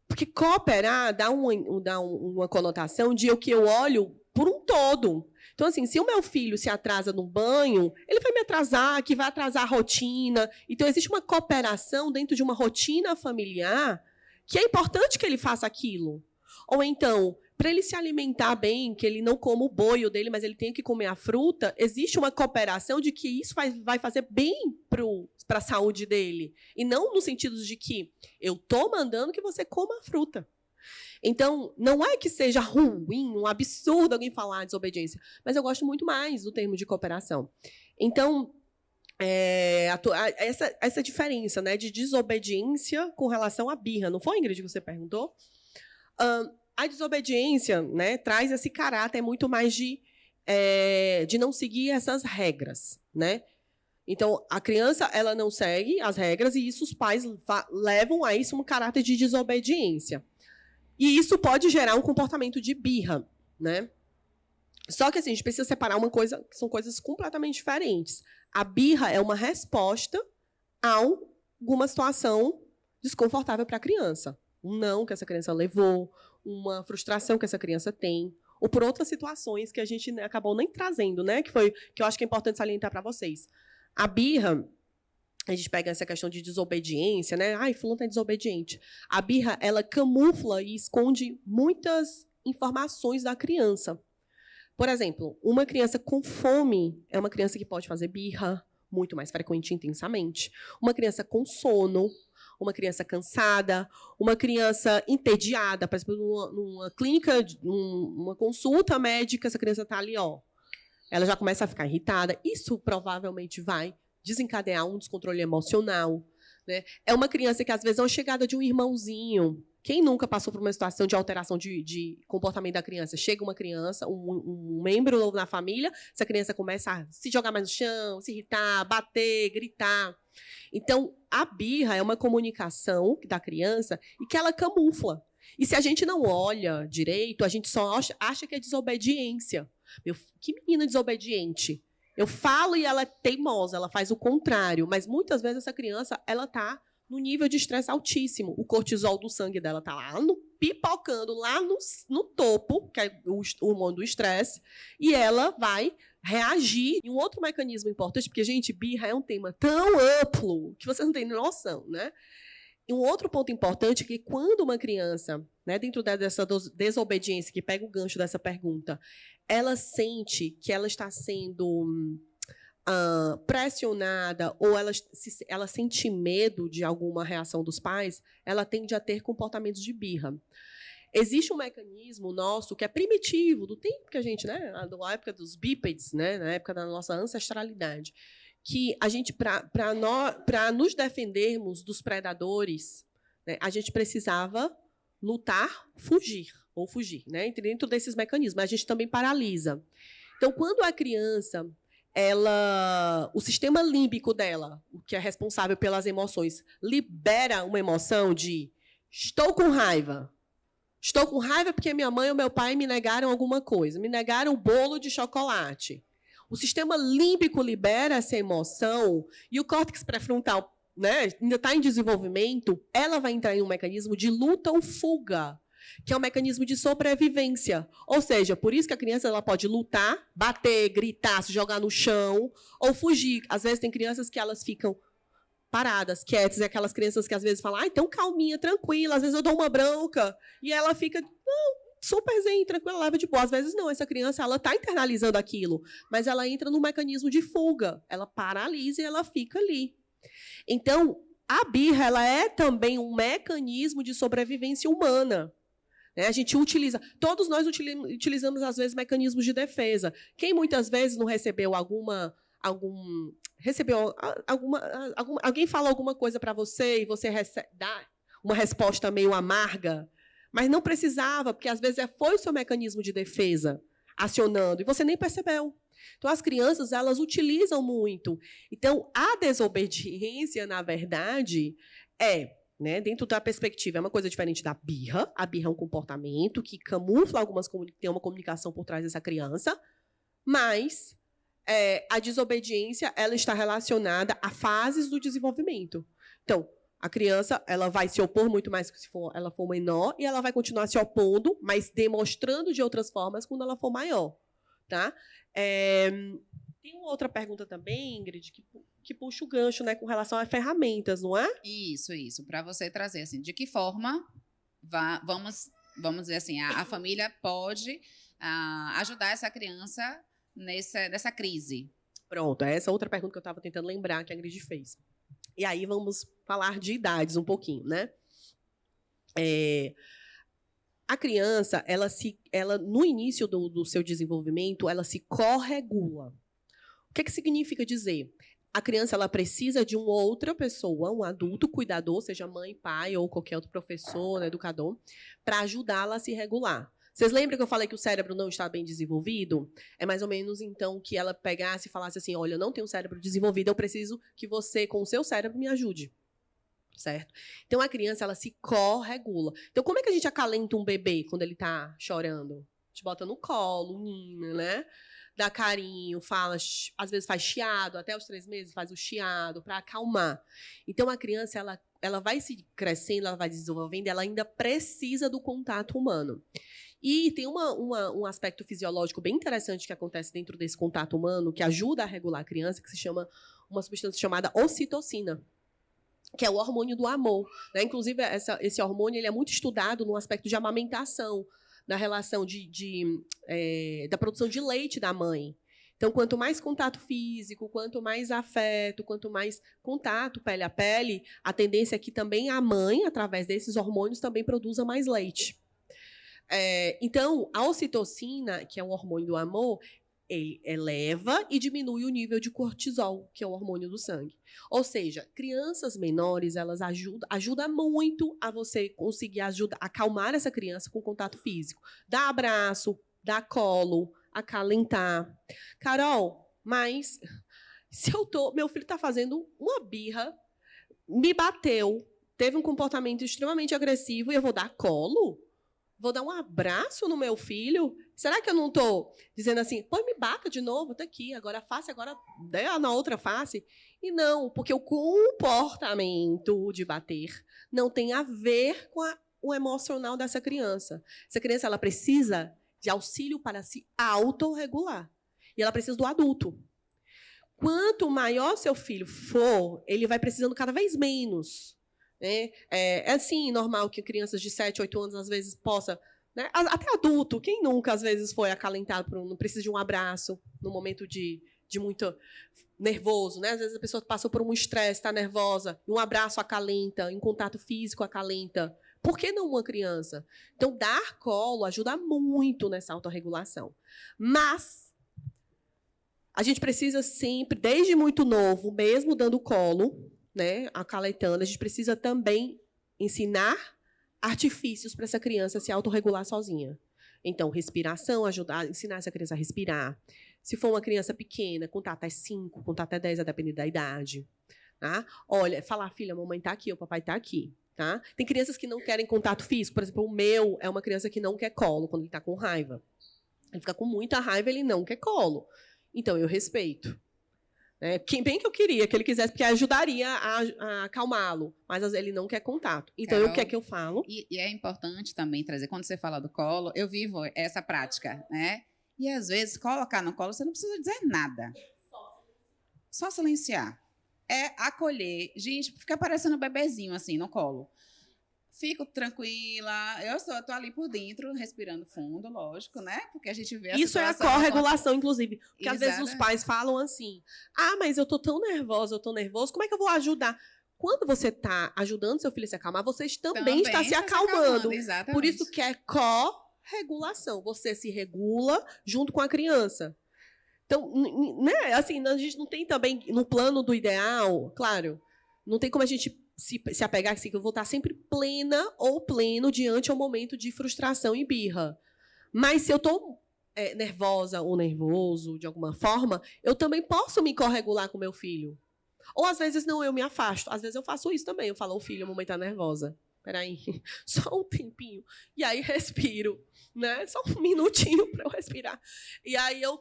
porque cooperar dá uma conotação de que eu olho por um todo. Então, assim, se o meu filho se atrasa no banho, ele vai me atrasar, que vai atrasar a rotina. Então, existe uma cooperação dentro de uma rotina familiar que é importante que ele faça aquilo. Ou então, para ele se alimentar bem, que ele não coma o boio dele, mas ele tem que comer a fruta, existe uma cooperação de que isso vai fazer bem para a saúde dele. E não no sentido de que eu estou mandando que você coma a fruta. Então, não é que seja ruim, um absurdo alguém falar desobediência, mas eu gosto muito mais do termo de cooperação. Então, essa diferença, né, de desobediência com relação à birra. Não foi, Ingrid, que você perguntou? A desobediência, né, traz esse caráter muito mais de não seguir essas regras, né? Então, a criança ela não segue as regras e isso os pais levam a isso um caráter de desobediência. E isso pode gerar um comportamento de birra, né? Só que assim, a gente precisa separar uma coisa, que são coisas completamente diferentes. A birra é uma resposta a alguma situação desconfortável para a criança. Um não que essa criança levou, uma frustração que essa criança tem, ou por outras situações que a gente acabou nem trazendo, né? Que eu acho que é importante salientar para vocês. A birra, a gente pega essa questão de desobediência, né? Ai, fulano é desobediente. A birra, ela camufla e esconde muitas informações da criança. Por exemplo, uma criança com fome é uma criança que pode fazer birra, muito mais frequente e intensamente. Uma criança com sono, uma criança cansada, uma criança entediada, por exemplo, numa clínica, numa consulta médica, essa criança está ali, ó, ela já começa a ficar irritada. Isso provavelmente vai desencadear um descontrole emocional, né? É uma criança que, às vezes, é uma chegada de um irmãozinho. Quem nunca passou por uma situação de alteração de comportamento da criança? Chega uma criança, um membro novo na família, essa criança começa a se jogar mais no chão, se irritar, bater, gritar. Então, a birra é uma comunicação da criança e que ela camufla. E se a gente não olha direito, a gente só acha que é desobediência. Que menina desobediente. Eu falo e ela é teimosa, ela faz o contrário. Mas, muitas vezes, essa criança ela está no nível de estresse altíssimo. O cortisol do sangue dela está lá, pipocando, lá no topo, que é o hormônio do estresse, e ela vai reagir. E um outro mecanismo importante, porque, gente, birra é um tema tão amplo que vocês não têm noção, né? E um outro ponto importante é que quando uma criança, né, dentro dessa desobediência, que pega o gancho dessa pergunta, ela sente que ela está sendo pressionada ou ela sente medo de alguma reação dos pais, ela tende a ter comportamentos de birra. Existe um mecanismo nosso que é primitivo, do tempo que a gente, né, da época dos bípedes, né, na época da nossa ancestralidade, que a gente, para nos defendermos dos predadores, né, a gente precisava lutar, fugir, né, dentro desses mecanismos. A gente também paralisa. Então, quando a criança, o sistema límbico dela, o que é responsável pelas emoções, libera uma emoção de estou com raiva. Estou com raiva porque minha mãe ou meu pai me negaram alguma coisa, me negaram um bolo de chocolate. O sistema límbico libera essa emoção e o córtex pré-frontal, né, ainda está em desenvolvimento, ela vai entrar em um mecanismo de luta ou fuga, que é um mecanismo de sobrevivência. Ou seja, por isso que a criança ela pode lutar, bater, gritar, se jogar no chão ou fugir. Às vezes tem crianças que elas ficam paradas, quietas, e aquelas crianças que às vezes falam, então calminha, tranquila, às vezes eu dou uma bronca, e ela fica, não, super zen, tranquila, leva de boa. Às vezes não, essa criança ela está internalizando aquilo, mas ela entra no mecanismo de fuga, ela paralisa e ela fica ali. Então, a birra ela é também um mecanismo de sobrevivência humana. Né? A gente utiliza, todos nós utilizamos, às vezes, mecanismos de defesa. Quem muitas vezes não recebeu alguém fala alguma coisa para você e você dá uma resposta meio amarga, mas não precisava, porque às vezes foi o seu mecanismo de defesa acionando e você nem percebeu. Então, as crianças, elas utilizam muito. Então, a desobediência, na verdade, né, dentro da perspectiva, é uma coisa diferente da birra. A birra é um comportamento que camufla tem uma comunicação por trás dessa criança, mas a desobediência ela está relacionada a fases do desenvolvimento. Então, a criança ela vai se opor muito mais se ela for menor e ela vai continuar se opondo, mas demonstrando de outras formas quando ela for maior. Tá? Tem uma outra pergunta também, Ingrid, que puxa o gancho, né, com relação a ferramentas, não é? Isso. Para você trazer, assim, de que forma vamos dizer assim, a família pode ajudar essa criança nessa crise. Pronto, essa outra pergunta que eu estava tentando lembrar que a Ingrid fez. E aí vamos falar de idades um pouquinho, né? A criança, ela no início do seu desenvolvimento, ela se corregula. O que significa dizer? A criança ela precisa de uma outra pessoa, um adulto cuidador, seja mãe, pai ou qualquer outro professor, né, educador, para ajudá-la a se regular. Vocês lembram que eu falei que o cérebro não está bem desenvolvido? É mais ou menos, então, que ela pegasse e falasse assim, olha, eu não tenho um cérebro desenvolvido, eu preciso que você, com o seu cérebro, me ajude. Certo? Então, a criança, ela se corregula. Então, como é que a gente acalenta um bebê quando ele está chorando? A gente bota no colo, nina, né? Dá carinho, fala, às vezes faz chiado, até os 3 meses faz o chiado para acalmar. Então, a criança, ela vai se crescendo, ela vai desenvolvendo, ela ainda precisa do contato humano. E tem um aspecto fisiológico bem interessante que acontece dentro desse contato humano, que ajuda a regular a criança, que se chama uma substância chamada ocitocina, que é o hormônio do amor. Né? Inclusive, esse hormônio ele é muito estudado no aspecto de amamentação. na relação da produção de leite da mãe. Então, quanto mais contato físico, quanto mais afeto, quanto mais contato pele a pele, a tendência é que também a mãe, através desses hormônios, também produza mais leite. Então, a ocitocina, que é um hormônio do amor, ele eleva e diminui o nível de cortisol, que é o hormônio do sangue. Ou seja, crianças menores, elas ajudam muito a você conseguir acalmar essa criança com contato físico. Dar abraço, dar colo, acalentar. Carol, mas se meu filho está fazendo uma birra, me bateu, teve um comportamento extremamente agressivo e eu vou dar colo? Vou dar um abraço no meu filho? Será que eu não estou dizendo assim, pô, me bata de novo, tá aqui, agora a face, agora na outra face? E não, porque o comportamento de bater não tem a ver com o emocional dessa criança. Essa criança, ela precisa de auxílio para se autorregular. E ela precisa do adulto. Quanto maior seu filho for, ele vai precisando cada vez menos. Né? É assim, normal que crianças de 7, 8 anos, às vezes, possa... Né? Até adulto, quem nunca, às vezes, foi acalentado, não precisa de um abraço no momento de muito nervoso. Né? Às vezes a pessoa passou por um estresse, está nervosa, e um abraço acalenta, um contato físico acalenta. Por que não uma criança? Então, dar colo ajuda muito nessa autorregulação. Mas a gente precisa sempre, desde muito novo, mesmo dando colo, né, acalentando, a gente precisa também ensinar artifícios para essa criança se autorregular sozinha. Então, respiração, ensinar essa criança a respirar. Se for uma criança pequena, contar até 5, contar até 10, a depender da idade. Tá? Olha, falar, filha, a mamãe está aqui, o papai está aqui. Tá? Tem crianças que não querem contato físico. Por exemplo, o meu é uma criança que não quer colo quando ele está com raiva. Ele fica com muita raiva, ele não quer colo. Então, eu respeito. Bem que eu queria que ele quisesse, porque ajudaria a acalmá-lo. Mas ele não quer contato. Então, Carol, o que é que eu falo? E é importante também trazer, quando você fala do colo, eu vivo essa prática, né? E, às vezes, colocar no colo, você não precisa dizer nada. Só silenciar. É acolher. Gente, fica parecendo um bebezinho, assim, no colo. Fico tranquila. Eu tô ali por dentro, respirando fundo, lógico, né? Porque a gente vê a Isso situação... é a corregulação, inclusive. Porque, às vezes, os pais falam assim, mas eu tô tão nervosa, eu tô nervoso, como é que eu vou ajudar? Quando você está ajudando seu filho a se acalmar, você também está se acalmando. Exatamente. Por isso que é corregulação. Você se regula junto com a criança. Então, né, assim, a gente não tem também, no plano do ideal, claro, não tem como a gente se apegar assim, que eu vou estar sempre plena ou pleno diante ao momento de frustração e birra. Mas se eu estou nervosa ou nervoso, de alguma forma, eu também posso me corregular com meu filho. Ou, às vezes, não, eu me afasto. Às vezes, eu faço isso também. Eu falo, filho, a mamãe está nervosa. Peraí, só um tempinho. E aí, respiro. Né? Só um minutinho para eu respirar. E aí, eu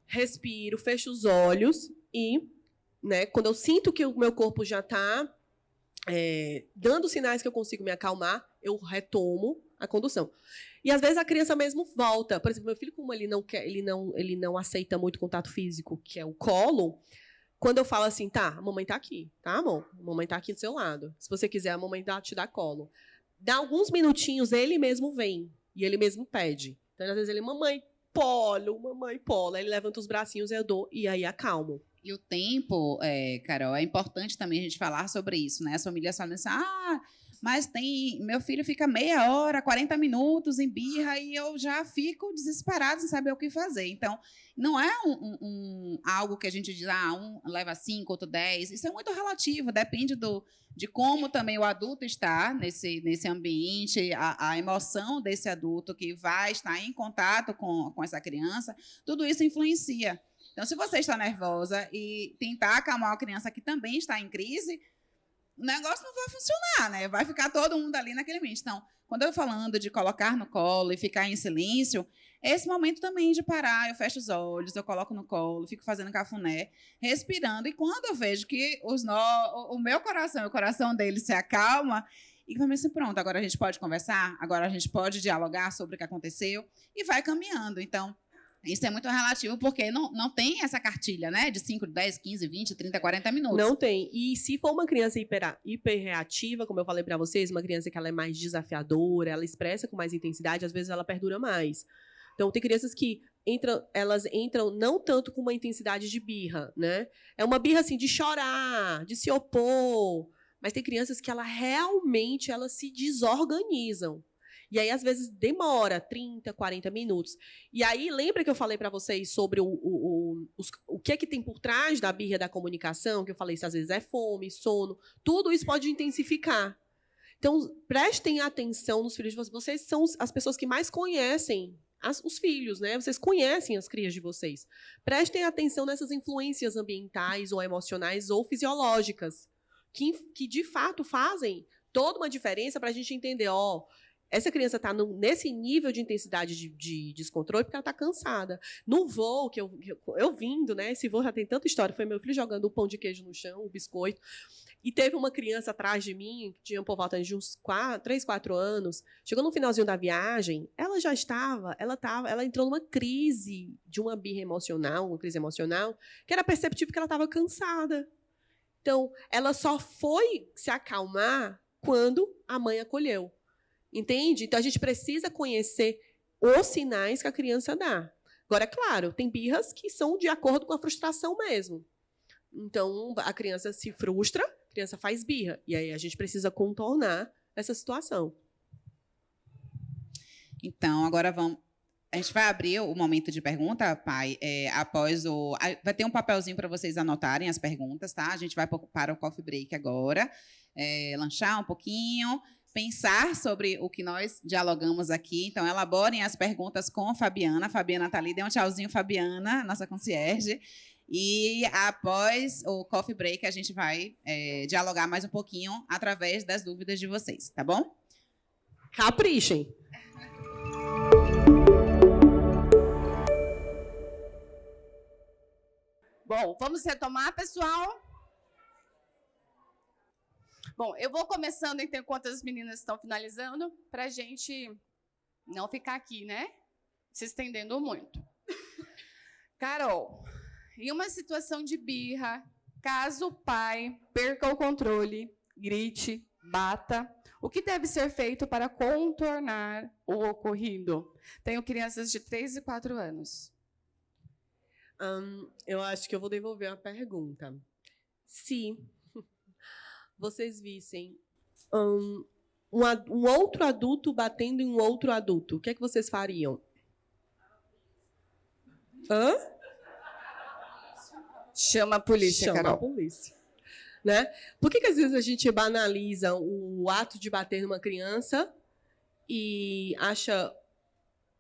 respiro, fecho os olhos e, né, quando eu sinto que o meu corpo já está dando sinais que eu consigo me acalmar, eu retomo a condução. E, às vezes, a criança mesmo volta. Por exemplo, meu filho, como ele não aceita muito contato físico, que é o colo, quando eu falo assim, tá, a mamãe tá aqui, tá, amor? A mamãe tá aqui do seu lado. Se você quiser, a mamãe te dá colo. Dá alguns minutinhos, ele mesmo vem. E ele mesmo pede. Então, às vezes, ele, mamãe, polo. Aí ele levanta os bracinhos e eu dou, e aí acalmo. E o tempo, Carol, é importante também a gente falar sobre isso, né? As famílias falam assim, mas meu filho fica meia hora, 40 minutos em birra e eu já fico desesperado sem saber o que fazer. Então, não é algo que a gente diz, um leva 5, outro 10. Isso é muito relativo, depende de como também o adulto está nesse ambiente, a emoção desse adulto que vai estar em contato com essa criança, tudo isso influencia. Então, se você está nervosa e tentar acalmar uma criança que também está em crise, o negócio não vai funcionar, né? Vai ficar todo mundo ali naquele ambiente. Então, quando eu falando de colocar no colo e ficar em silêncio, é esse momento também de parar, eu fecho os olhos, eu coloco no colo, fico fazendo cafuné, respirando, e quando eu vejo que o meu coração e o coração dele se acalma, e também assim, pronto, agora a gente pode conversar, agora a gente pode dialogar sobre o que aconteceu, e vai caminhando. Então, Isso é muito relativo, porque não tem essa cartilha, né? De 5, 10, 15, 20, 30, 40 minutos. Não tem. E se for uma criança hiperreativa, como eu falei para vocês, uma criança que ela é mais desafiadora, ela expressa com mais intensidade, às vezes ela perdura mais. Então, tem crianças que elas entram não tanto com uma intensidade de birra, né? É uma birra, assim, de chorar, de se opor. Mas tem crianças que realmente elas se desorganizam. E aí, às vezes, demora 30, 40 minutos. E aí, lembra que eu falei para vocês sobre o que é que tem por trás da birra da comunicação? Que eu falei, se às vezes é fome, sono. Tudo isso pode intensificar. Então, prestem atenção nos filhos de vocês. Vocês são as pessoas que mais conhecem os filhos, né? Vocês conhecem as crias de vocês. Prestem atenção nessas influências ambientais ou emocionais ou fisiológicas que de fato, fazem toda uma diferença para a gente entender, essa criança está nesse nível de intensidade de descontrole porque ela está cansada. No voo, que eu vindo, né? Esse voo já tem tanta história. Foi meu filho jogando o pão de queijo no chão, o biscoito. E teve uma criança atrás de mim, que tinha por volta de uns 3, 4 anos. Chegou no finalzinho da viagem, ela entrou numa crise de uma birra emocional, uma crise emocional, que era perceptível que ela estava cansada. Então, ela só foi se acalmar quando a mãe acolheu. Entende? Então, a gente precisa conhecer os sinais que a criança dá. Agora, é claro, tem birras que são de acordo com a frustração mesmo. Então, a criança se frustra, a criança faz birra. E aí, a gente precisa contornar essa situação. Então, agora a gente vai abrir o momento de pergunta, pai, após vai ter um papelzinho para vocês anotarem as perguntas, tá? A gente vai para o coffee break agora, lanchar um pouquinho, pensar sobre o que nós dialogamos aqui. Então, elaborem as perguntas com a Fabiana. A Fabiana está ali. Dê um tchauzinho, Fabiana, nossa concierge. E após o coffee break, a gente vai dialogar mais um pouquinho através das dúvidas de vocês, tá bom? Caprichem! Bom, vamos retomar, pessoal? Bom, eu vou começando enquanto as meninas estão finalizando, para a gente não ficar aqui, né? Se estendendo muito. Carol, em uma situação de birra, caso o pai perca o controle, grite, bata, o que deve ser feito para contornar o ocorrido? Tenho crianças de 3 e 4 anos. Eu acho que eu vou devolver a pergunta. Se vocês vissem um outro adulto batendo em um outro adulto, o que é que vocês fariam? Hã? Chama a polícia, Carol. Chama a polícia. Né? Por que às vezes a gente banaliza o ato de bater numa criança e acha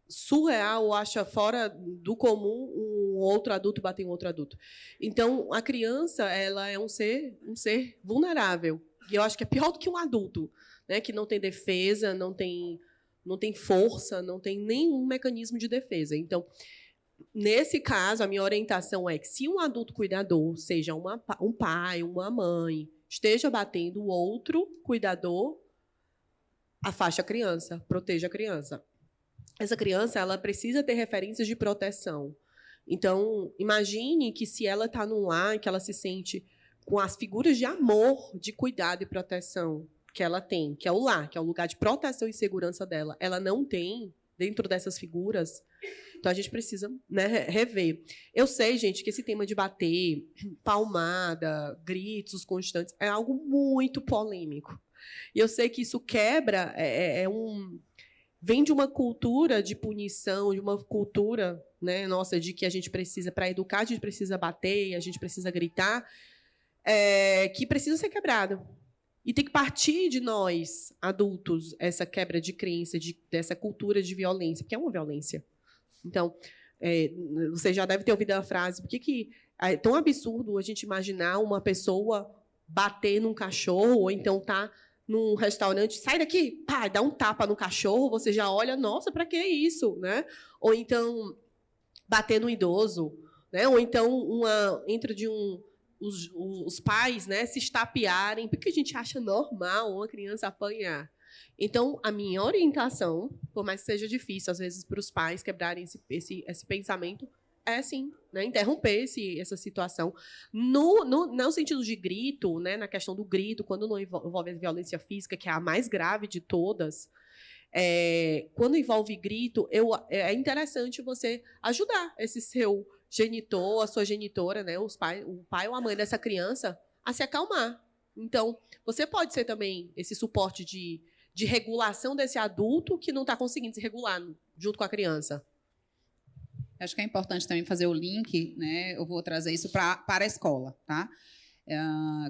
surreal ou acha fora do comum um outro adulto bater em um outro adulto? Então, a criança, ela é um ser vulnerável. E eu acho que é pior do que um adulto, né? Que não tem defesa, não tem força, não tem nenhum mecanismo de defesa. Então, nesse caso, a minha orientação é que se um adulto cuidador, seja um pai, uma mãe, esteja batendo o outro cuidador, afaste a criança, proteja a criança. Essa criança, ela precisa ter referências de proteção. Então, imagine que se ela está num lar que ela se sente com as figuras de amor, de cuidado e proteção que ela tem, que é o lar, que é o lugar de proteção e segurança dela, ela não tem dentro dessas figuras, então a gente precisa, né, rever. Eu sei, gente, que esse tema de bater, palmada, gritos constantes, é algo muito polêmico. E eu sei que isso quebra, vem de uma cultura de punição, de uma cultura, né, nossa, de que a gente precisa, para educar, a gente precisa bater, a gente precisa gritar, que precisa ser quebrado. E tem que partir de nós, adultos, essa quebra de crença, dessa cultura de violência, porque é uma violência. Então, você já deve ter ouvido a frase, por que é tão absurdo a gente imaginar uma pessoa bater num cachorro, ou então tá num restaurante, sai daqui, pá, dá um tapa no cachorro, você já olha, nossa, para que isso? Né? Ou então, bater no idoso, né? Ou então, os pais, né, se estapearem, porque a gente acha normal uma criança apanhar. Então, a minha orientação, por mais que seja difícil, às vezes, para os pais quebrarem esse pensamento, é sim, né, interromper essa situação. No sentido de grito, né, na questão do grito, quando não envolve a violência física, que é a mais grave de todas, quando envolve grito, é interessante você ajudar esse seu genitor, a sua genitora, né, o pai ou a mãe dessa criança, a se acalmar. Então, você pode ser também esse suporte de regulação desse adulto que não está conseguindo se regular junto com a criança. Acho que é importante também fazer o link, né? Eu vou trazer isso para a escola, tá?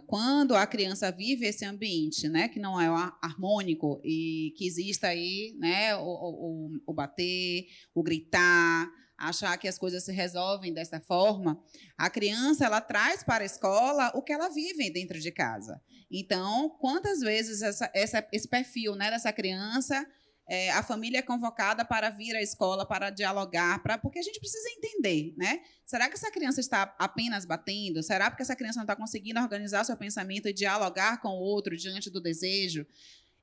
Quando a criança vive esse ambiente, né, que não é harmônico e que exista aí, né, o bater, o gritar, achar que as coisas se resolvem dessa forma, a criança ela traz para a escola o que ela vive dentro de casa. Então, quantas vezes esse perfil, né, dessa criança, a família é convocada para vir à escola, para dialogar, porque a gente precisa entender, né? Será que essa criança está apenas batendo? Será porque essa criança não está conseguindo organizar seu pensamento e dialogar com o outro diante do desejo?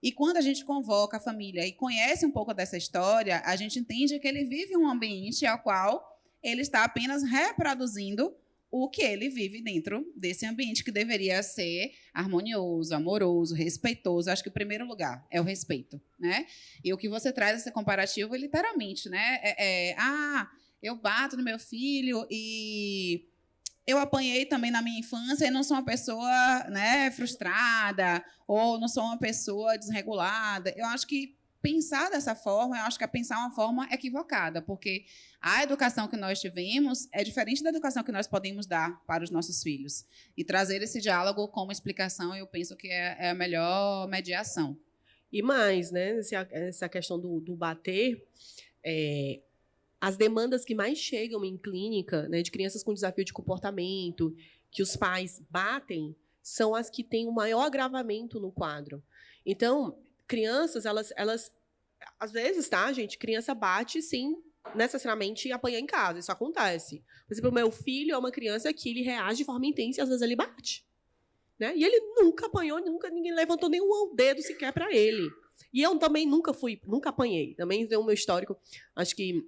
E quando a gente convoca a família e conhece um pouco dessa história, a gente entende que ele vive um ambiente ao qual ele está apenas reproduzindo o que ele vive dentro desse ambiente que deveria ser harmonioso, amoroso, respeitoso. Acho que o primeiro lugar é o respeito, né? E o que você traz esse comparativo, literalmente, né? Eu bato no meu filho e eu apanhei também na minha infância e não sou uma pessoa, né, frustrada ou não sou uma pessoa desregulada. Eu acho que pensar dessa forma, eu acho que é pensar uma forma equivocada, porque a educação que nós tivemos é diferente da educação que nós podemos dar para os nossos filhos. E trazer esse diálogo como explicação, eu penso que é a melhor mediação. E mais, né, essa questão do bater, as demandas que mais chegam em clínica, né, de crianças com desafio de comportamento, que os pais batem, são as que têm o maior agravamento no quadro. Então, crianças, elas às vezes, tá, gente, criança bate sem necessariamente apanhar em casa, isso acontece. Por exemplo, o meu filho é uma criança que ele reage de forma intensa e às vezes ele bate, né? E ele nunca apanhou, ninguém levantou nenhum dedo sequer para ele. E eu também nunca apanhei. Também tenho o meu histórico, acho que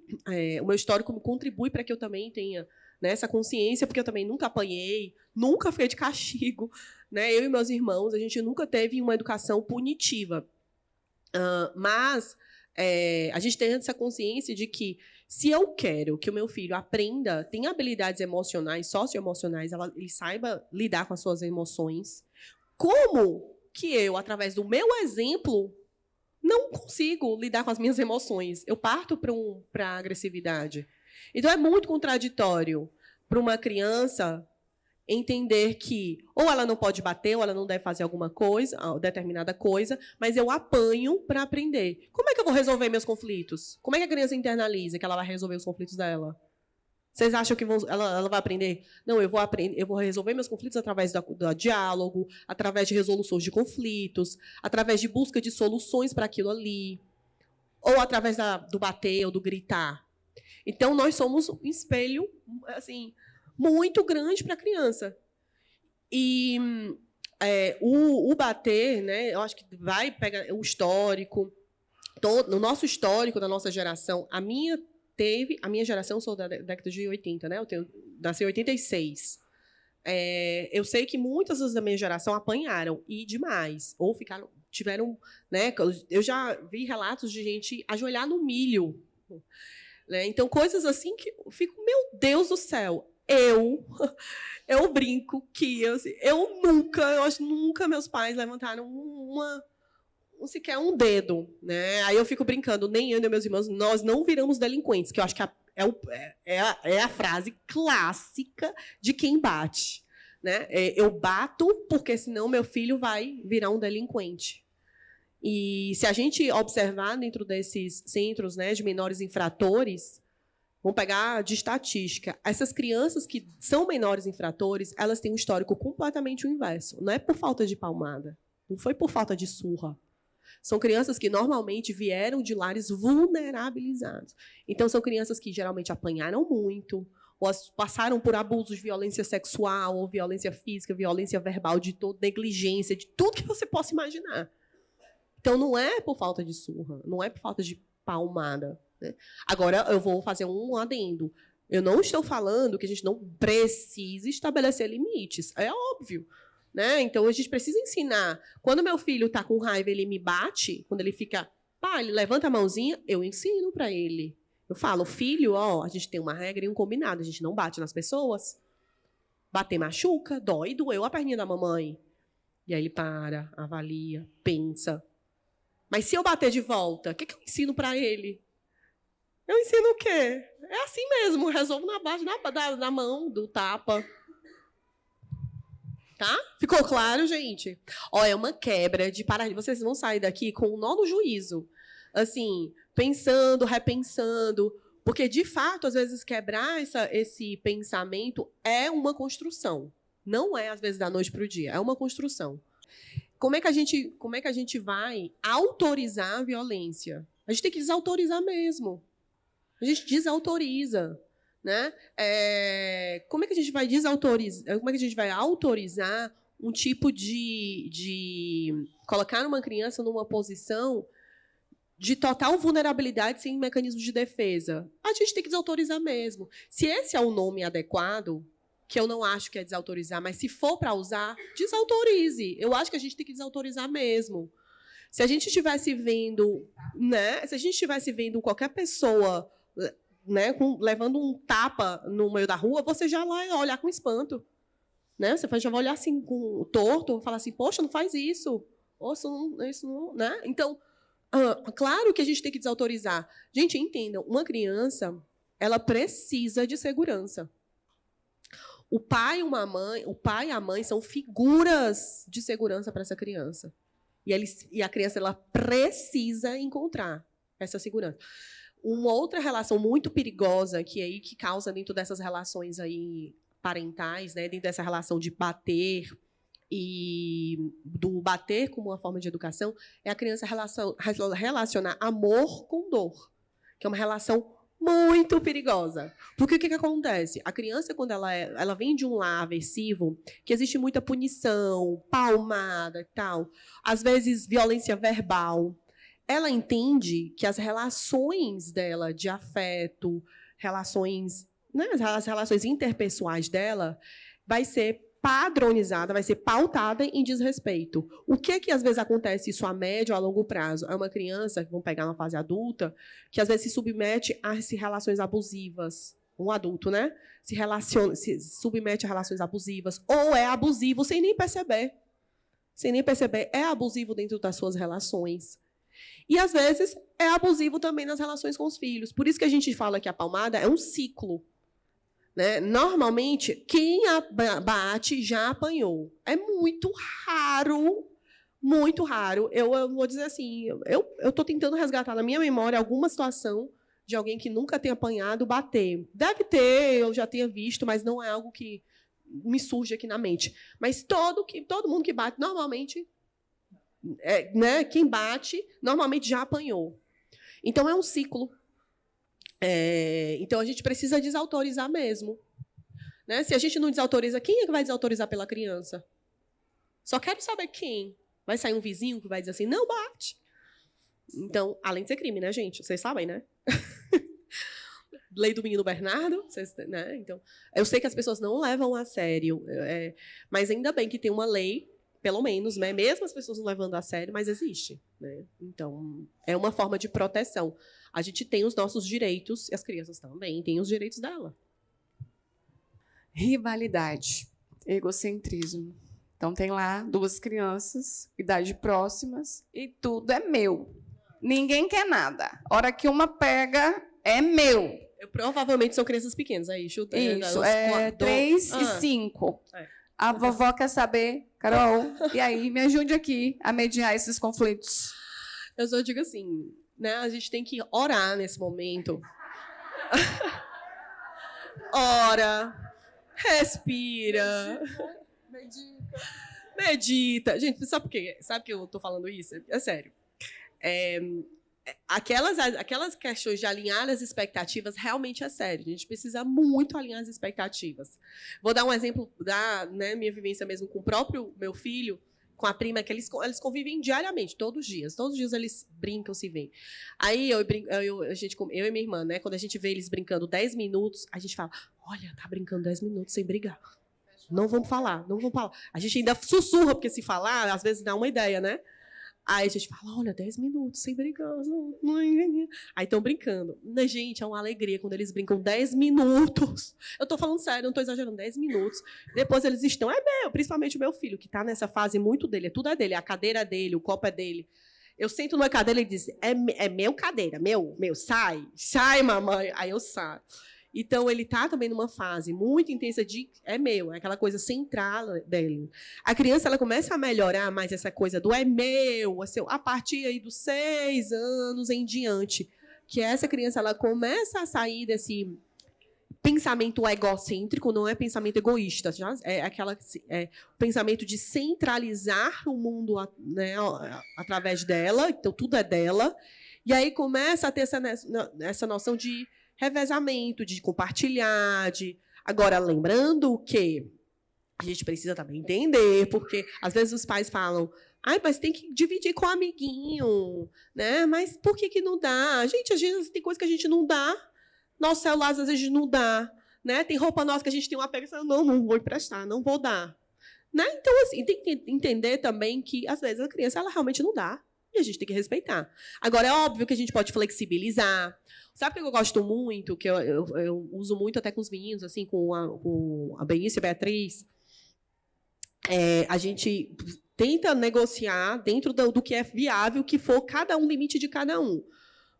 o meu histórico contribui para que eu também tenha, né, essa consciência, porque eu também nunca apanhei, nunca fiquei de castigo, né? Eu e meus irmãos, a gente nunca teve uma educação punitiva. Mas a gente tem essa consciência de que se eu quero que o meu filho aprenda, tenha habilidades emocionais, socioemocionais, ele saiba lidar com as suas emoções, como que eu, através do meu exemplo, não consigo lidar com as minhas emoções? Eu parto para a agressividade. Então, é muito contraditório para uma criança entender que ou ela não pode bater, ou ela não deve fazer alguma coisa, determinada coisa, mas eu apanho para aprender. Como é que eu vou resolver meus conflitos? Como é que a criança internaliza que ela vai resolver os conflitos dela? Vocês acham que ela vai aprender? Não, eu vou resolver meus conflitos através do diálogo, através de resoluções de conflitos, através de busca de soluções para aquilo ali, ou através do bater ou do gritar. Então, nós somos um espelho, assim, muito grande para a criança. E o bater, né, eu acho que vai pegar o histórico, no nosso histórico da nossa geração, a minha geração, eu sou da década de 80, né? Nasci em 86. Eu sei que muitas da minha geração apanharam, e demais, ou tiveram, né? Eu já vi relatos de gente ajoelhar no milho, né? Então, coisas assim que eu fico, meu Deus do céu, eu brinco que eu acho que nunca meus pais levantaram sequer um dedo, né? Aí eu fico brincando, nem eu nem meus irmãos, nós não viramos delinquentes, que eu acho que é a frase clássica de quem bate, né? Eu bato porque senão meu filho vai virar um delinquente. E se a gente observar dentro desses centros, né, de menores infratores, vamos pegar de estatística, essas crianças que são menores infratores, elas têm um histórico completamente o inverso. Não é por falta de palmada, não foi por falta de surra. São crianças que normalmente vieram de lares vulnerabilizados. Então, são crianças que geralmente apanharam muito, ou passaram por abusos de violência sexual, ou violência física, violência verbal, negligência, de tudo que você possa imaginar. Então, não é por falta de surra, não é por falta de palmada, né? Agora, eu vou fazer um adendo. Eu não estou falando que a gente não precisa estabelecer limites. É óbvio, né? Então, a gente precisa ensinar. Quando meu filho está com raiva, ele me bate, quando ele fica... Pá, ele levanta a mãozinha, eu ensino para ele. Eu falo, filho, ó, a gente tem uma regra e um combinado. A gente não bate nas pessoas. Bater machuca, dói, doeu a perninha da mamãe. E aí ele para, avalia, pensa. Mas se eu bater de volta, o que eu ensino para ele? Eu ensino o quê? É assim mesmo, resolvo na base da mão, do tapa. Tá? Ficou claro, gente? Ó, é uma quebra de paradigma. Vocês vão sair daqui com um nó no juízo. Assim, pensando, repensando. Porque, de fato, às vezes, quebrar esse pensamento é uma construção. Não é, às vezes, da noite para o dia. É uma construção. Como é que a gente vai autorizar a violência? A gente tem que desautorizar mesmo. A gente desautoriza, né? Como é que a gente vai desautorizar? Como é que a gente vai autorizar um tipo de colocar uma criança numa posição de total vulnerabilidade sem mecanismo de defesa? A gente tem que desautorizar mesmo. Se esse é o nome adequado, que eu não acho que é desautorizar, mas se for para usar, desautorize. Eu acho que a gente tem que desautorizar mesmo. Se a gente estivesse vendo, né? Se a gente estivesse vendo qualquer pessoa, né, levando um tapa no meio da rua, você já vai olhar com espanto, né? Você já vai olhar assim com torto, falar assim, poxa, não faz isso, isso não, né? Então, claro que a gente tem que desautorizar. Gente, entendam, uma criança, ela precisa de segurança. O pai e a mãe são figuras de segurança para essa criança. E a criança ela precisa encontrar essa segurança. Uma outra relação muito perigosa que causa dentro dessas relações aí parentais, né, dentro dessa relação de bater e do bater como uma forma de educação, é a criança relacionar amor com dor, que é uma relação muito perigosa. Porque o que acontece? A criança, quando ela vem de um lar aversivo, que existe muita punição, palmada e tal, às vezes violência verbal, ela entende que as relações dela de afeto, relações, né, as relações interpessoais dela, vai ser padronizada, vai ser pautada em desrespeito. O que às vezes acontece isso a médio ou a longo prazo? É uma criança, vamos pegar uma fase adulta, que às vezes se submete a relações abusivas. Um adulto, né? Se submete a relações abusivas, ou é abusivo sem nem perceber. Sem nem perceber, é abusivo dentro das suas relações. E, às vezes, é abusivo também nas relações com os filhos. Por isso que a gente fala que a palmada é um ciclo. Né? Normalmente, quem bate já apanhou. É muito raro, muito raro. Eu vou dizer assim, eu estou tentando resgatar na minha memória alguma situação de alguém que nunca tenha apanhado bater. Deve ter, eu já tenha visto, mas não é algo que me surge aqui na mente. Mas todo mundo que bate, normalmente, né, quem bate, normalmente já apanhou. Então, é um ciclo. Então, a gente precisa desautorizar mesmo. Né? Se a gente não desautoriza, quem é que vai desautorizar pela criança? Só quero saber quem. Vai sair um vizinho que vai dizer assim, não bate. Então, além de ser crime, né, gente? Vocês sabem, né? Lei do menino Bernardo. Né? Então, eu sei que as pessoas não levam a sério, mas ainda bem que tem uma lei, pelo menos, né? Mesmo as pessoas não levando a sério, mas existe. Né? Então, é uma forma de proteção. A gente tem os nossos direitos, e as crianças também têm os direitos dela. Rivalidade, egocentrismo. Então, tem lá 2 crianças, idade próximas, e tudo é meu. Ninguém quer nada. A hora que uma pega, é meu. Provavelmente são crianças pequenas. Aí, Isso, 3 e 5. A vovó quer saber, Carol, e aí, me ajude aqui a mediar esses conflitos. Eu só digo assim, né, a gente tem que orar nesse momento. Ora, respira. Medita. Gente, sabe por quê? Sabe que eu estou falando isso? É sério. Aquelas questões de alinhar as expectativas realmente é sério. A gente precisa muito alinhar as expectativas. Vou dar um exemplo da minha vivência mesmo com o próprio meu filho. com a prima, que eles convivem diariamente, todos os dias eles brincam, se veem. Aí eu e minha irmã, né, quando a gente vê eles brincando 10 minutos, a gente fala, olha, tá brincando 10 minutos sem brigar. Não vamos falar. A gente ainda sussurra, porque se falar, às vezes dá uma ideia, né? Aí a gente fala, olha, 10 minutos sem brigar. Aí estão brincando. Gente, é uma alegria quando eles brincam 10 minutos. Eu tô falando sério, não tô exagerando, 10 minutos. Depois eles estão, principalmente o meu filho, que tá nessa fase muito dele, tudo é dele, a cadeira é dele, o copo é dele. Eu sento numa cadeira e ele diz, é meu cadeira, meu, sai, mamãe. Aí eu saio. Então, ele está também numa fase muito intensa de é aquela coisa central dele. A criança ela começa a melhorar mais essa coisa do é meu, assim, a partir aí dos 6 anos em diante, que essa criança ela começa a sair desse pensamento egocêntrico, não é pensamento egoísta, já é pensamento de centralizar o mundo, né, através dela, então tudo é dela, e aí começa a ter essa noção de revezamento, de compartilhar, Agora, lembrando que a gente precisa também entender, porque às vezes os pais falam, mas tem que dividir com o amiguinho, né? Mas por que não dá? Gente, às vezes tem coisa que a gente não dá, nosso celular às vezes não dá, né? Tem roupa nossa que a gente tem uma pega e não vou emprestar, não vou dar. Né? Então, assim, tem que entender também que, às vezes, a criança ela realmente não dá. E a gente tem que respeitar. Agora, é óbvio que a gente pode flexibilizar. Sabe o que eu gosto muito, que eu uso muito até com os meninos, assim, com a Benícia e a Beatriz? A gente tenta negociar dentro do que é viável, que for o limite de cada um.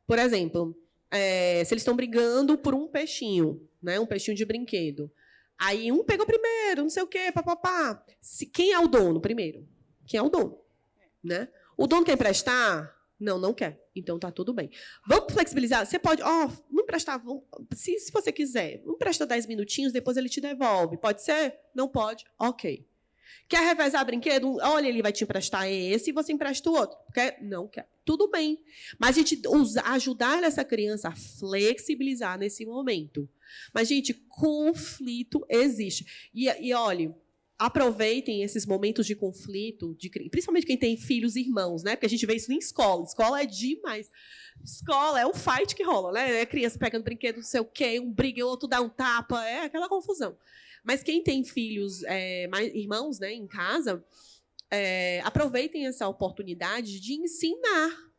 Por exemplo, se eles estão brigando por um peixinho, né, um peixinho de brinquedo. Aí um pegou primeiro, não sei o quê, papapá. Quem é o dono primeiro? Quem é o dono? Né? O dono quer emprestar? Não quer. Então, tá tudo bem. Vamos flexibilizar? Você pode, não emprestar, se você quiser, empresta 10 minutinhos, depois ele te devolve. Pode ser? Não pode? Ok. Quer revezar brinquedo? Olha, ele vai te emprestar esse e você empresta o outro. Quer? Não quer. Tudo bem. Mas a gente ajudar essa criança a flexibilizar nesse momento. Mas, gente, conflito existe. E olha, aproveitem esses momentos de conflito, principalmente quem tem filhos e irmãos, né? Porque a gente vê isso em escola. Escola é demais. Escola é um fight que rola, né? É criança pegando brinquedo, não sei o quê, um briga, o outro dá um tapa, é aquela confusão. Mas quem tem filhos, irmãos, né, em casa, aproveitem essa oportunidade de ensinar.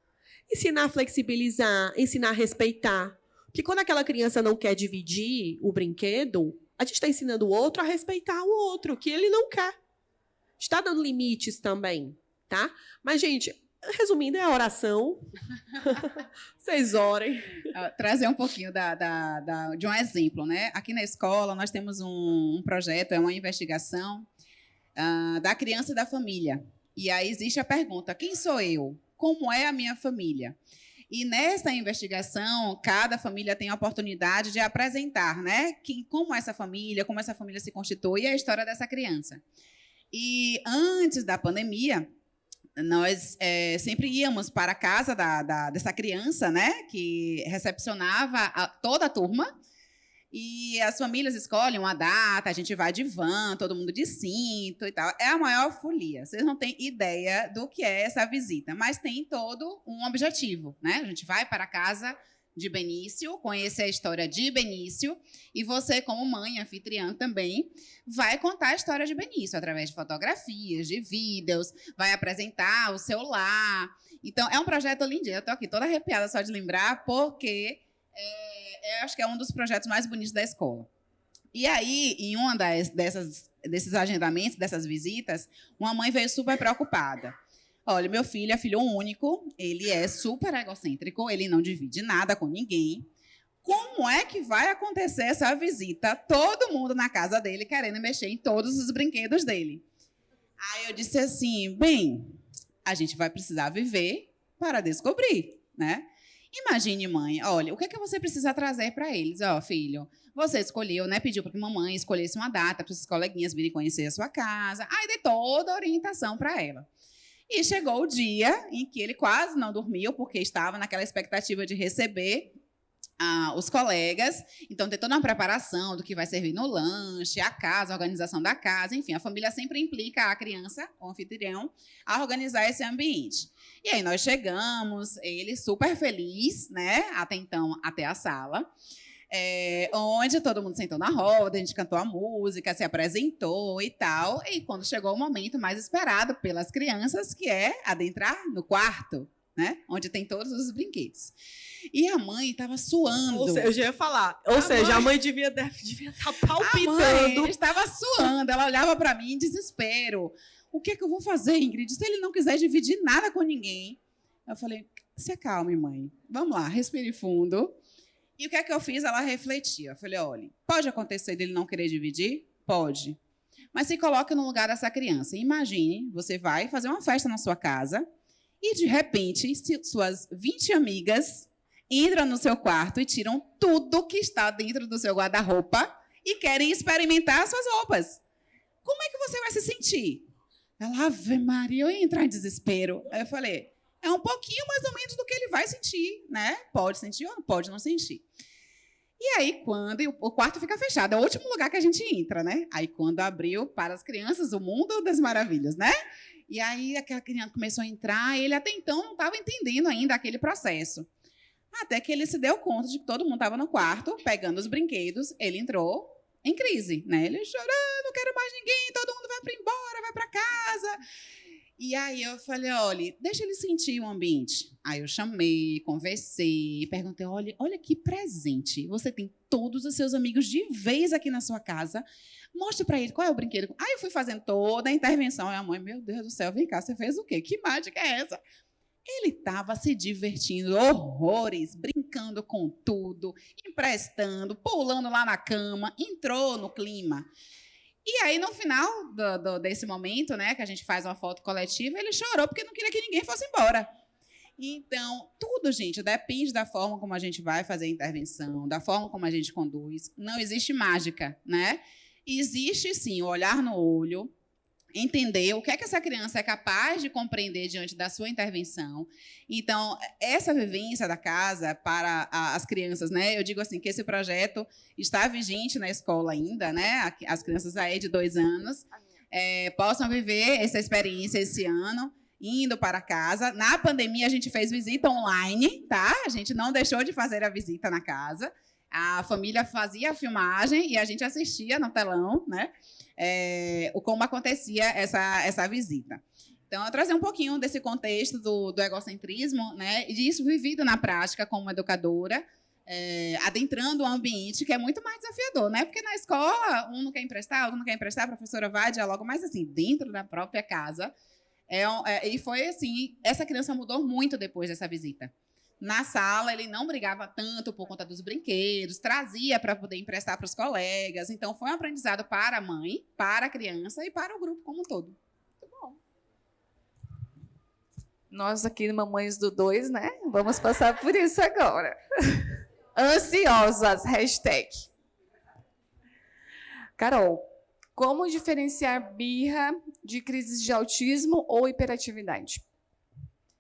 Ensinar a flexibilizar, ensinar a respeitar. Porque quando aquela criança não quer dividir o brinquedo, a gente está ensinando o outro a respeitar o outro, que ele não quer. Está dando limites também, tá? Mas, gente, resumindo, é a oração. Vocês orem. Trazer um pouquinho de um exemplo, né? Aqui na escola, nós temos um projeto, é uma investigação da criança e da família. E aí existe a pergunta, quem sou eu? Como é a minha família? E nessa investigação, cada família tem a oportunidade de apresentar, né, como essa família se constitui e a história dessa criança. E antes da pandemia, nós sempre íamos para a casa dessa criança, né, que recepcionava toda a turma. E as famílias escolhem uma data, a gente vai de van, todo mundo de cinto e tal. É a maior folia. Vocês não têm ideia do que é essa visita, mas tem todo um objetivo, né? A gente vai para a casa de Benício, conhecer a história de Benício, e você, como mãe, anfitriã também, vai contar a história de Benício através de fotografias, de vídeos, vai apresentar o seu lar. Então, é um projeto lindo. Eu estou aqui toda arrepiada só de lembrar, porque eu acho que é um dos projetos mais bonitos da escola. E aí, em uma desses agendamentos, dessas visitas, uma mãe veio super preocupada. Olha, meu filho é filho único, ele é super egocêntrico, ele não divide nada com ninguém. Como é que vai acontecer essa visita? Todo mundo na casa dele querendo mexer em todos os brinquedos dele. Aí eu disse assim, bem, a gente vai precisar viver para descobrir, né? Imagine, mãe, olha, o que é que você precisa trazer para eles? Filho, você escolheu, né? Pediu para que mamãe escolhesse uma data para os coleguinhas virem conhecer a sua casa. Aí dei toda a orientação para ela. E chegou o dia em que ele quase não dormiu, porque estava naquela expectativa de receber os colegas, então tem toda uma preparação do que vai servir no lanche, a casa, a organização da casa, enfim, a família sempre implica a criança, o anfitrião, a organizar esse ambiente. E aí nós chegamos, ele super feliz, né, até então, até a sala, onde todo mundo sentou na roda, a gente cantou a música, se apresentou e tal, e quando chegou o momento mais esperado pelas crianças, que é adentrar no quarto, né, onde tem todos os brinquedos. E a mãe estava suando. Ou seja, eu já ia falar. A mãe devia estar palpitando. A mãe estava suando. Ela olhava para mim em desespero. O que é que eu vou fazer, Ingrid? Se ele não quiser dividir nada com ninguém. Eu falei, se acalme, mãe. Vamos lá, respire fundo. E o que é que eu fiz? Ela refletia. Eu falei, olha, pode acontecer dele não querer dividir? Pode. Mas se coloque no lugar dessa criança. Imagine, você vai fazer uma festa na sua casa e, de repente, suas 20 amigas entram no seu quarto e tiram tudo que está dentro do seu guarda-roupa e querem experimentar as suas roupas. Como é que você vai se sentir? Ela, Ave Maria, eu ia entrar em desespero. Aí eu falei, é um pouquinho mais ou menos do que ele vai sentir, né? Pode sentir ou pode não sentir. E aí, quando o quarto fica fechado, é o último lugar que a gente entra, né? Aí, quando abriu para as crianças, o mundo das maravilhas, né? E aí, aquela criança começou a entrar, e ele até então não estava entendendo ainda aquele processo. Até que ele se deu conta de que todo mundo estava no quarto, pegando os brinquedos, ele entrou em crise, né? Ele chorando, não quero mais ninguém, todo mundo vai para embora, vai para casa. E aí eu falei, olha, deixa ele sentir o ambiente. Aí eu chamei, conversei, perguntei, olha que presente. Você tem todos os seus amigos de vez aqui na sua casa. Mostre para ele qual é o brinquedo. Aí eu fui fazendo toda a intervenção. E a mãe, meu Deus do céu, vem cá, você fez o quê? Que mágica é essa? Ele estava se divertindo horrores, brincando com tudo, emprestando, pulando lá na cama, entrou no clima. E aí, no final desse momento, né, que a gente faz uma foto coletiva, ele chorou porque não queria que ninguém fosse embora. Então, tudo, gente, depende da forma como a gente vai fazer a intervenção, da forma como a gente conduz. Não existe mágica, né? Existe, sim, o olhar no olho, entender o que é que essa criança é capaz de compreender diante da sua intervenção. Então, essa vivência da casa para as crianças, né? Eu digo assim, que esse projeto está vigente na escola ainda, né? As crianças aí de 2 anos possam viver essa experiência esse ano, indo para casa. Na pandemia, a gente fez visita online, tá? A gente não deixou de fazer a visita na casa. A família fazia a filmagem e a gente assistia no telão, né? Como acontecia essa visita. Então, eu trazer um pouquinho desse contexto do egocentrismo, né, e disso vivido na prática como educadora, adentrando um ambiente que é muito mais desafiador, né? Porque na escola, um não quer emprestar, outro não quer emprestar, a professora vai, dialoga, mas assim, dentro da própria casa. E foi assim, essa criança mudou muito depois dessa visita. Na sala, ele não brigava tanto por conta dos brinquedos, trazia para poder emprestar para os colegas. Então, foi um aprendizado para a mãe, para a criança e para o grupo como um todo. Muito bom. Nós aqui, Mamães do 2, né? Vamos passar por isso agora. Ansiosas, hashtag. Carol, como diferenciar birra de crises de autismo ou hiperatividade?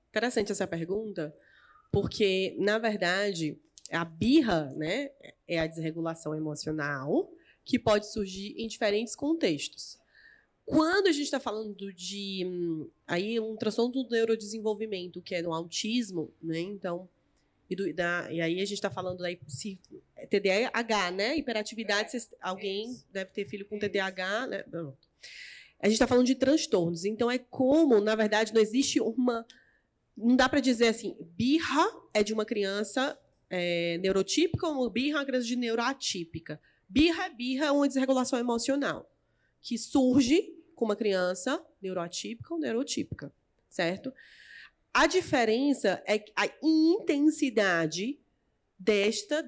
Interessante essa pergunta. Porque, na verdade, a birra, né, é a desregulação emocional que pode surgir em diferentes contextos. Quando a gente está falando de aí um transtorno do neurodesenvolvimento, que é no autismo, né, então, e aí a gente está falando da TDAH, né, hiperatividade, alguém deve ter filho com TDAH, né, não. A gente está falando de transtornos. Então, é como, na verdade, não existe uma... Não dá para dizer assim, birra é de uma criança neurotípica ou birra é uma criança de neuroatípica. Birra é uma desregulação emocional que surge com uma criança neuroatípica ou neurotípica, certo? A diferença é a intensidade desta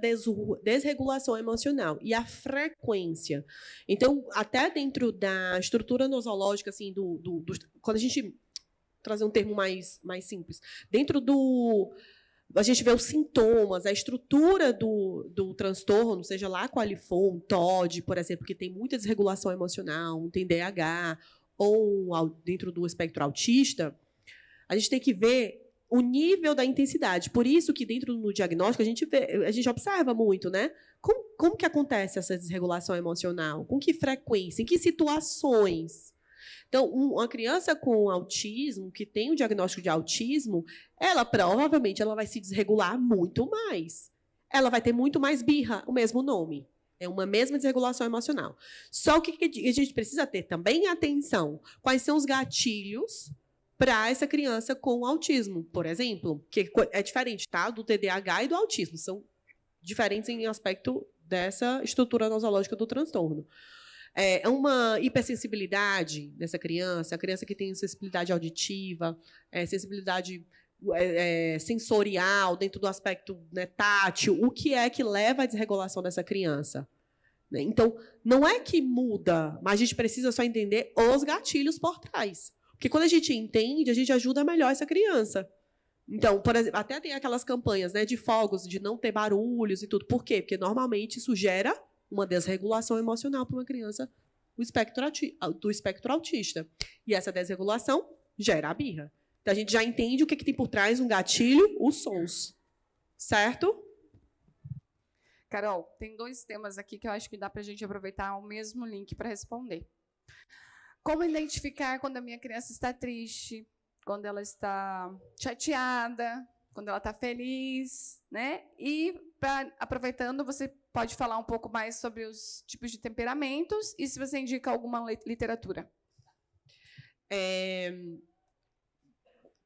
desregulação emocional e a frequência. Então, até dentro da estrutura nosológica, assim, quando a gente trazer um termo mais simples. Dentro a gente vê os sintomas, a estrutura do transtorno, seja lá qual ele for, um TOD, por exemplo, que tem muita desregulação emocional, um TDAH, ou dentro do espectro autista, a gente tem que ver o nível da intensidade. Por isso que dentro do diagnóstico a gente observa muito, né? Como que acontece essa desregulação emocional? Com que frequência? Em que situações? Então, uma criança com autismo, que tem o diagnóstico de autismo, ela provavelmente vai se desregular muito mais. Ela vai ter muito mais birra, o mesmo nome. É uma mesma desregulação emocional. Só que a gente precisa ter também atenção. Quais são os gatilhos para essa criança com autismo, por exemplo? Que é diferente, tá? Do TDAH e do autismo. São diferentes em aspecto dessa estrutura nosológica do transtorno. É uma hipersensibilidade dessa criança, a criança que tem sensibilidade auditiva, sensibilidade sensorial, dentro do aspecto, né, tátil, o que é que leva à desregulação dessa criança? Né? Então, não é que muda, mas a gente precisa só entender os gatilhos por trás. Porque quando a gente entende, a gente ajuda melhor essa criança. Então, por exemplo, até tem aquelas campanhas, né, de fogos, de não ter barulhos e tudo. Por quê? Porque normalmente isso gera uma desregulação emocional para uma criança do espectro autista. E essa desregulação gera a birra. Então, a gente já entende o que tem por trás um gatilho, os sons. Certo? Carol, tem 2 temas aqui que eu acho que dá para a gente aproveitar o mesmo link para responder. Como identificar quando a minha criança está triste, quando ela está chateada, quando ela está feliz, né? E, aproveitando, você pode falar um pouco mais sobre os tipos de temperamentos e se você indica alguma literatura.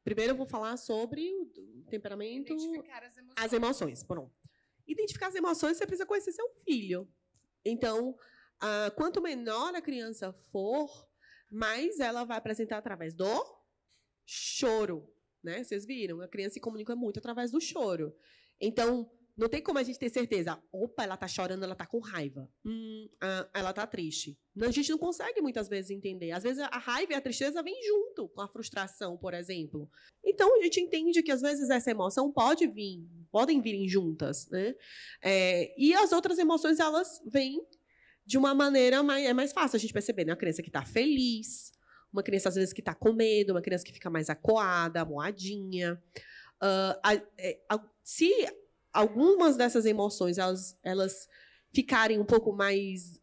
Primeiro eu vou falar sobre o temperamento... Identificar as emoções. As emoções, pronto. Identificar as emoções, você precisa conhecer seu filho. Então, quanto menor a criança for, mais ela vai apresentar através do choro. Né? Vocês viram? A criança se comunica muito através do choro. Então, não tem como a gente ter certeza. Opa, ela está chorando, ela está com raiva. Ela está triste. A gente não consegue, muitas vezes, entender. Às vezes, a raiva e a tristeza vêm junto com a frustração, por exemplo. Então, a gente entende que, às vezes, essa emoção podem vir juntas. Né? E as outras emoções, elas vêm de uma maneira mais fácil a gente perceber. Né? A criança que está feliz, uma criança, às vezes, que está com medo, uma criança que fica mais acuada, amuadinha. Se algumas dessas emoções elas ficarem um pouco mais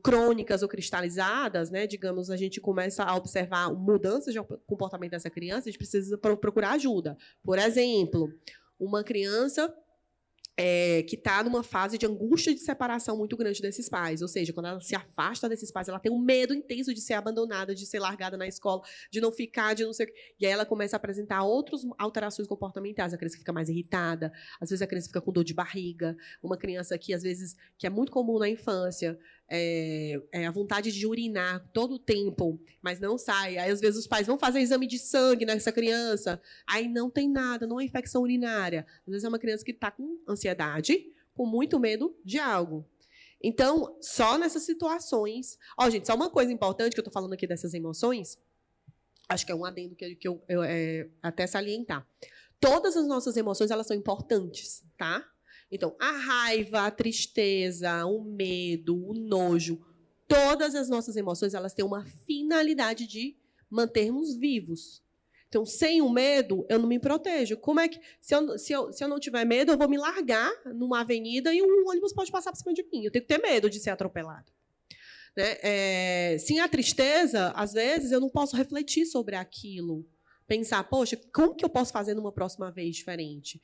crônicas ou cristalizadas, né? Digamos, a gente começa a observar mudanças de comportamento dessa criança, a gente precisa procurar ajuda. Por exemplo, uma criança que está numa fase de angústia de separação muito grande desses pais. Ou seja, quando ela se afasta desses pais, ela tem um medo intenso de ser abandonada, de ser largada na escola, de não ficar, de não ser... E aí ela começa a apresentar outras alterações comportamentais. A criança fica mais irritada, às vezes a criança fica com dor de barriga. Uma criança que, às vezes, que é muito comum na infância, a vontade de urinar todo o tempo, mas não sai. Aí, às vezes, os pais vão fazer exame de sangue nessa criança, aí não tem nada, não é infecção urinária. Às vezes é uma criança que está com ansiedade, com muito medo de algo. Então, só nessas situações... gente, só uma coisa importante que eu estou falando aqui dessas emoções, acho que é um adendo que eu até salientar. Todas as nossas emoções, elas são importantes, tá? Então, a raiva, a tristeza, o medo, o nojo, todas as nossas emoções, elas têm uma finalidade de mantermos vivos. Então, sem o medo, eu não me protejo. Como é que, se eu não tiver medo, eu vou me largar numa avenida e um ônibus pode passar por cima de mim. Eu tenho que ter medo de ser atropelado. Né? Sem a tristeza, às vezes, eu não posso refletir sobre aquilo. Pensar, poxa, como que eu posso fazer numa próxima vez diferente?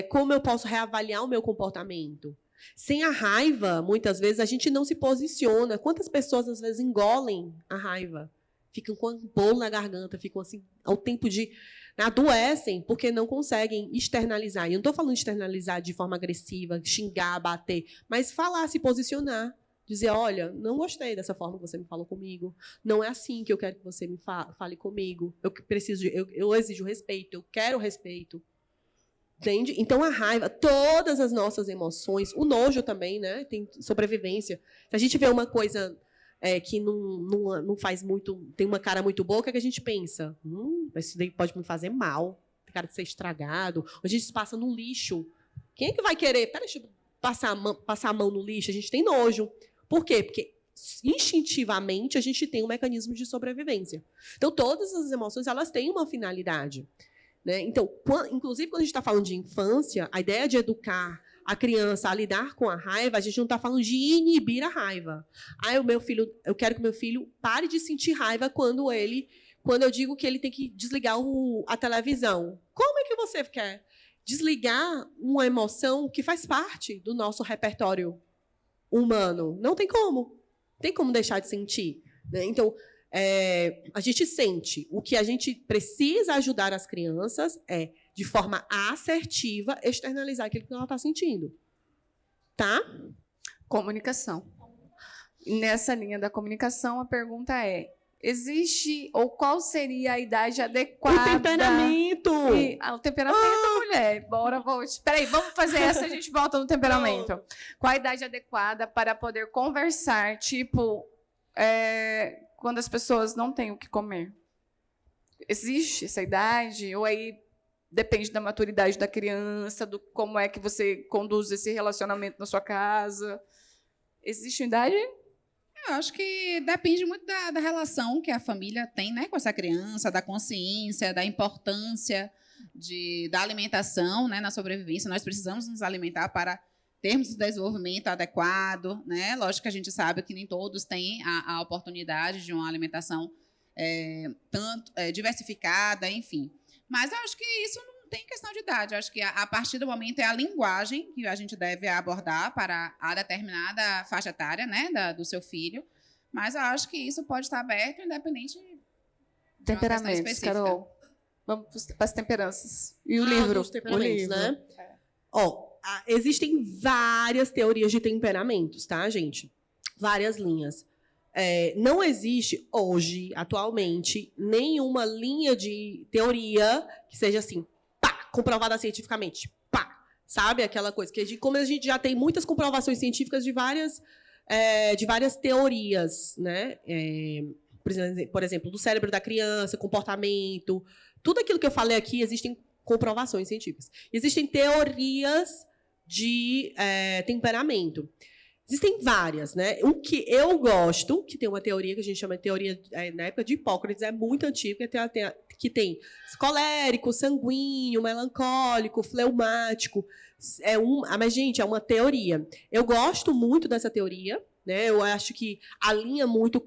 Como eu posso reavaliar o meu comportamento? Sem a raiva, muitas vezes, a gente não se posiciona. Quantas pessoas, às vezes, engolem a raiva? Ficam com um bolo na garganta, ficam assim, ao tempo de... adoecem porque não conseguem externalizar. E eu não estou falando de externalizar de forma agressiva, xingar, bater, mas falar, se posicionar. Dizer, olha, não gostei dessa forma que você me falou comigo. Não é assim que eu quero que você me fale comigo. Eu exijo respeito, eu quero respeito. Entende? Então, a raiva, todas as nossas emoções, o nojo também, né? Tem sobrevivência. Se a gente vê uma coisa que não faz muito, tem uma cara muito boa, o que é que a gente pensa? Isso daí pode me fazer mal, tem cara de ser estragado. Ou a gente passa no lixo. Quem é que vai querer? Deixa eu passar a mão no lixo, a gente tem nojo. Por quê? Porque, instintivamente, a gente tem um mecanismo de sobrevivência. Então, todas as emoções, elas têm uma finalidade. né? Então, inclusive, quando a gente está falando de infância, a ideia de educar a criança a lidar com a raiva, a gente não está falando de inibir a raiva. Eu quero que o meu filho pare de sentir raiva quando eu digo que ele tem que desligar a televisão. Como é que você quer desligar uma emoção que faz parte do nosso repertório humano? Não tem como. Tem como deixar de sentir, né? Então, a gente sente. O que a gente precisa ajudar as crianças é, de forma assertiva, externalizar aquilo que ela está sentindo. Tá? Comunicação. Nessa linha da comunicação, a pergunta é: existe ou qual seria a idade adequada? O temperamento! O temperamento, mulher. Bora, volte. Peraí, vamos fazer essa, a gente volta no temperamento. Qual a idade adequada para poder conversar, tipo, quando as pessoas não têm o que comer? Existe essa idade? Ou aí depende da maturidade da criança, do como é que você conduz esse relacionamento na sua casa? Existe idade? Eu acho que depende muito da relação que a família tem, né, com essa criança, da consciência, da importância da alimentação, né, na sobrevivência. Nós precisamos nos alimentar para termos o desenvolvimento adequado, né? Lógico que a gente sabe que nem todos têm a oportunidade de uma alimentação diversificada, enfim. Mas eu acho que isso não tem questão de idade. Eu acho que a partir do momento é a linguagem que a gente deve abordar para a determinada faixa etária, né, do seu filho. Mas eu acho que isso pode estar aberto, independente de temperamentos, Carol. Vamos para as temperanças. E o livro? Os temperamentos, né? Existem várias teorias de temperamentos, tá, gente? Várias linhas. Não existe hoje, atualmente, nenhuma linha de teoria que seja assim, comprovada cientificamente. Sabe? Aquela coisa que, como a gente já tem muitas comprovações científicas de várias teorias, né? Por exemplo, do cérebro da criança, comportamento, tudo aquilo que eu falei aqui, existem comprovações científicas. Existem teorias de temperamento. Existem várias, né? O que eu gosto, que tem uma teoria que a gente chama de teoria, na época de Hipócrates, é muito antiga, que tem colérico, sanguíneo, melancólico, fleumático. Mas, gente, é uma teoria. Eu gosto muito dessa teoria, né? Eu acho que alinha muito,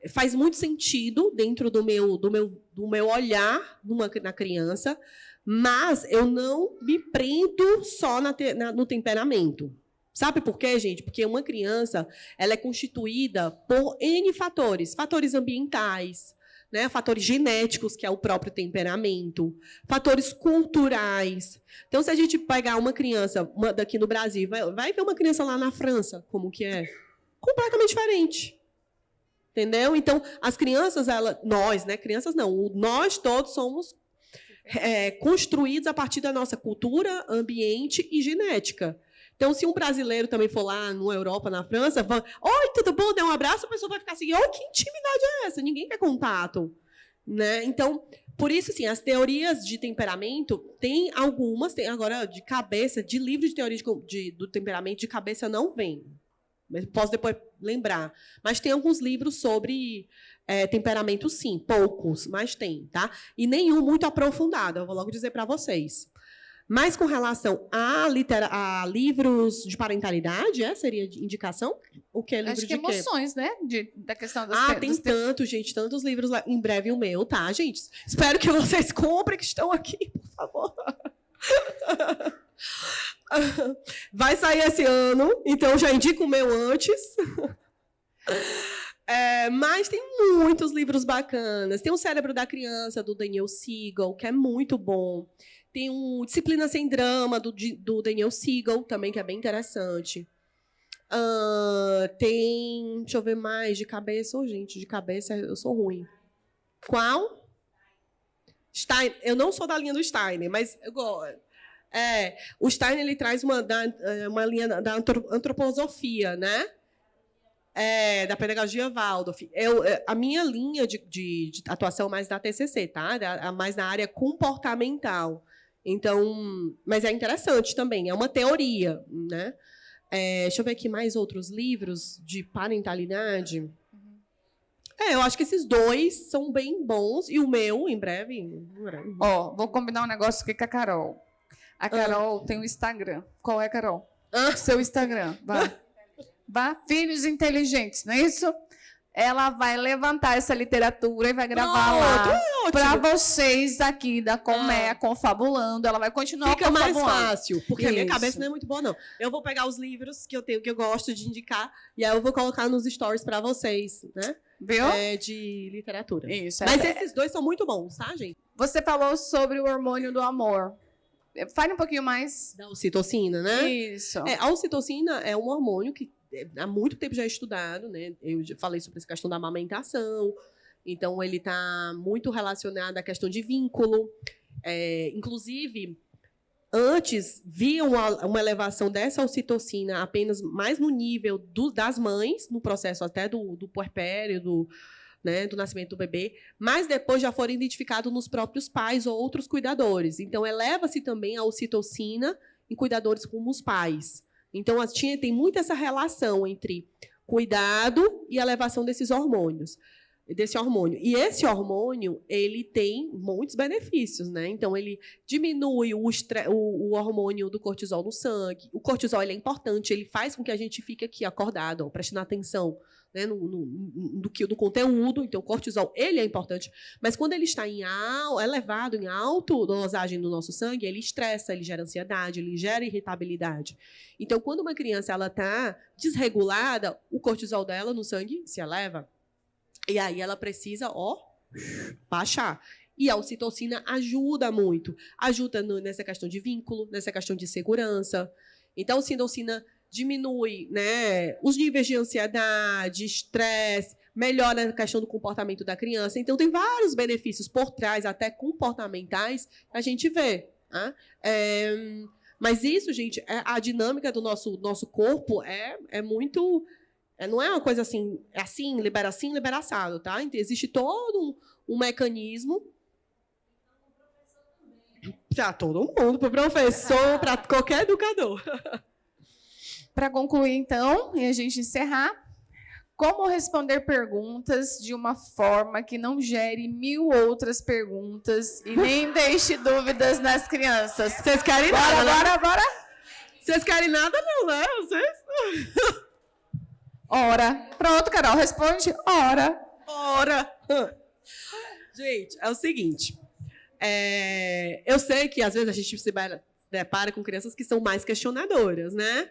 faz muito sentido dentro do meu olhar na criança, mas eu não me prendo só no temperamento. Sabe por quê, gente? Porque uma criança ela é constituída por N fatores. Fatores ambientais, né? Fatores genéticos, que é o próprio temperamento. Fatores culturais. Então, se a gente pegar uma criança daqui no Brasil, vai ver uma criança lá na França, como que é? Completamente diferente. Entendeu? Então, as crianças, nós, né? Crianças não. Nós todos somos construídos a partir da nossa cultura, ambiente e genética. Então, se um brasileiro também for lá na Europa, na França, oi, tudo bom? Dê um abraço, a pessoa vai ficar assim, oi, que intimidade é essa? Ninguém quer contato. Né? Então, por isso, assim, as teorias de temperamento, tem algumas, tem agora de cabeça, de livro de teoria do temperamento, de cabeça não vem. Posso depois lembrar. Mas tem alguns livros sobre temperamento, sim, poucos, mas tem, tá? E nenhum muito aprofundado, eu vou logo dizer para vocês. Mas com relação a livros de parentalidade, seria de indicação? O que é livro de quê? Acho que emoções, né? Da questão das tem tantos livros lá. Em breve o meu, tá, gente? Espero que vocês comprem que estão aqui, por favor. Vai sair esse ano, então já indico o meu antes. Mas tem muitos livros bacanas. Tem o Cérebro da Criança, do Daniel Siegel, que é muito bom. Tem um Disciplina Sem Drama, do Daniel Siegel, também, que é bem interessante. Tem... Deixa eu ver mais, de cabeça. Gente, de cabeça eu sou ruim. Qual? Steiner. Eu não sou da linha do Steiner, mas eu gosto. O Steiner ele traz uma linha da antroposofia, né? Da pedagogia Waldorf. A minha linha de atuação mais da TCC, tá? Mais na área comportamental. Então, mas é interessante também, é uma teoria, né? Deixa eu ver aqui mais outros livros de parentalidade. Eu acho que esses dois são bem bons. E o meu, em breve. Ó, vou combinar um negócio aqui com a Carol. A Carol tem um Instagram. Qual é, Carol? Seu Instagram. Vá. Filhos Inteligentes, não é isso? Ela vai levantar essa literatura e vai gravar lá para vocês aqui da Colmeia confabulando. Ela vai continuar Fica confabulando. mais fácil, porque a minha cabeça não é muito boa, não. Eu vou pegar os livros que eu tenho, que eu gosto de indicar, e aí eu vou colocar nos stories para vocês, né? Viu? De literatura. Isso. Mas esses dois são muito bons, tá, gente? Você falou sobre o hormônio do amor. Fale um pouquinho mais. Da ocitocina, né? Isso. A ocitocina é um hormônio que há muito tempo já é estudado, né? Eu já falei sobre essa questão da amamentação. Então, ele está muito relacionado à questão de vínculo. Inclusive, antes, via uma elevação dessa ocitocina apenas mais no nível das mães, no processo até do puerpério, do nascimento do bebê, mas depois já foram identificados nos próprios pais ou outros cuidadores. Então, eleva-se também a ocitocina em cuidadores como os pais. Então, tem muito essa relação entre cuidado e elevação desse hormônio. E esse hormônio, ele tem muitos benefícios, né? Então, ele diminui o hormônio do cortisol no sangue. O cortisol ele é importante, ele faz com que a gente fique aqui acordado, prestando atenção, né, do conteúdo. Então, o cortisol ele é importante, mas quando ele está elevado, em alta dosagem no nosso sangue, ele estressa, ele gera ansiedade, ele gera irritabilidade. Então, quando uma criança está desregulada, o cortisol dela no sangue se eleva. E aí ela precisa, baixar. E a ocitocina ajuda muito. Ajuda nessa questão de vínculo, nessa questão de segurança. Então, a ocitocina diminui, né, os níveis de ansiedade, estresse, melhora a questão do comportamento da criança. Então, tem vários benefícios por trás, até comportamentais, que a gente vê. Tá? Mas isso, gente, a dinâmica do nosso corpo é muito... Não é uma coisa assim, libera assado, tá? Existe todo um mecanismo para todo mundo, para o professor, para qualquer educador. Para concluir, então, e a gente encerrar, como responder perguntas de uma forma que não gere 1000 outras perguntas e nem deixe dúvidas nas crianças? Vocês querem nada, bora! Vocês querem nada, não, né? Vocês... Ora. Pronto, Carol, responde. Ora. Gente, é o seguinte. Eu sei que, às vezes, a gente se depara com crianças que são mais questionadoras, né?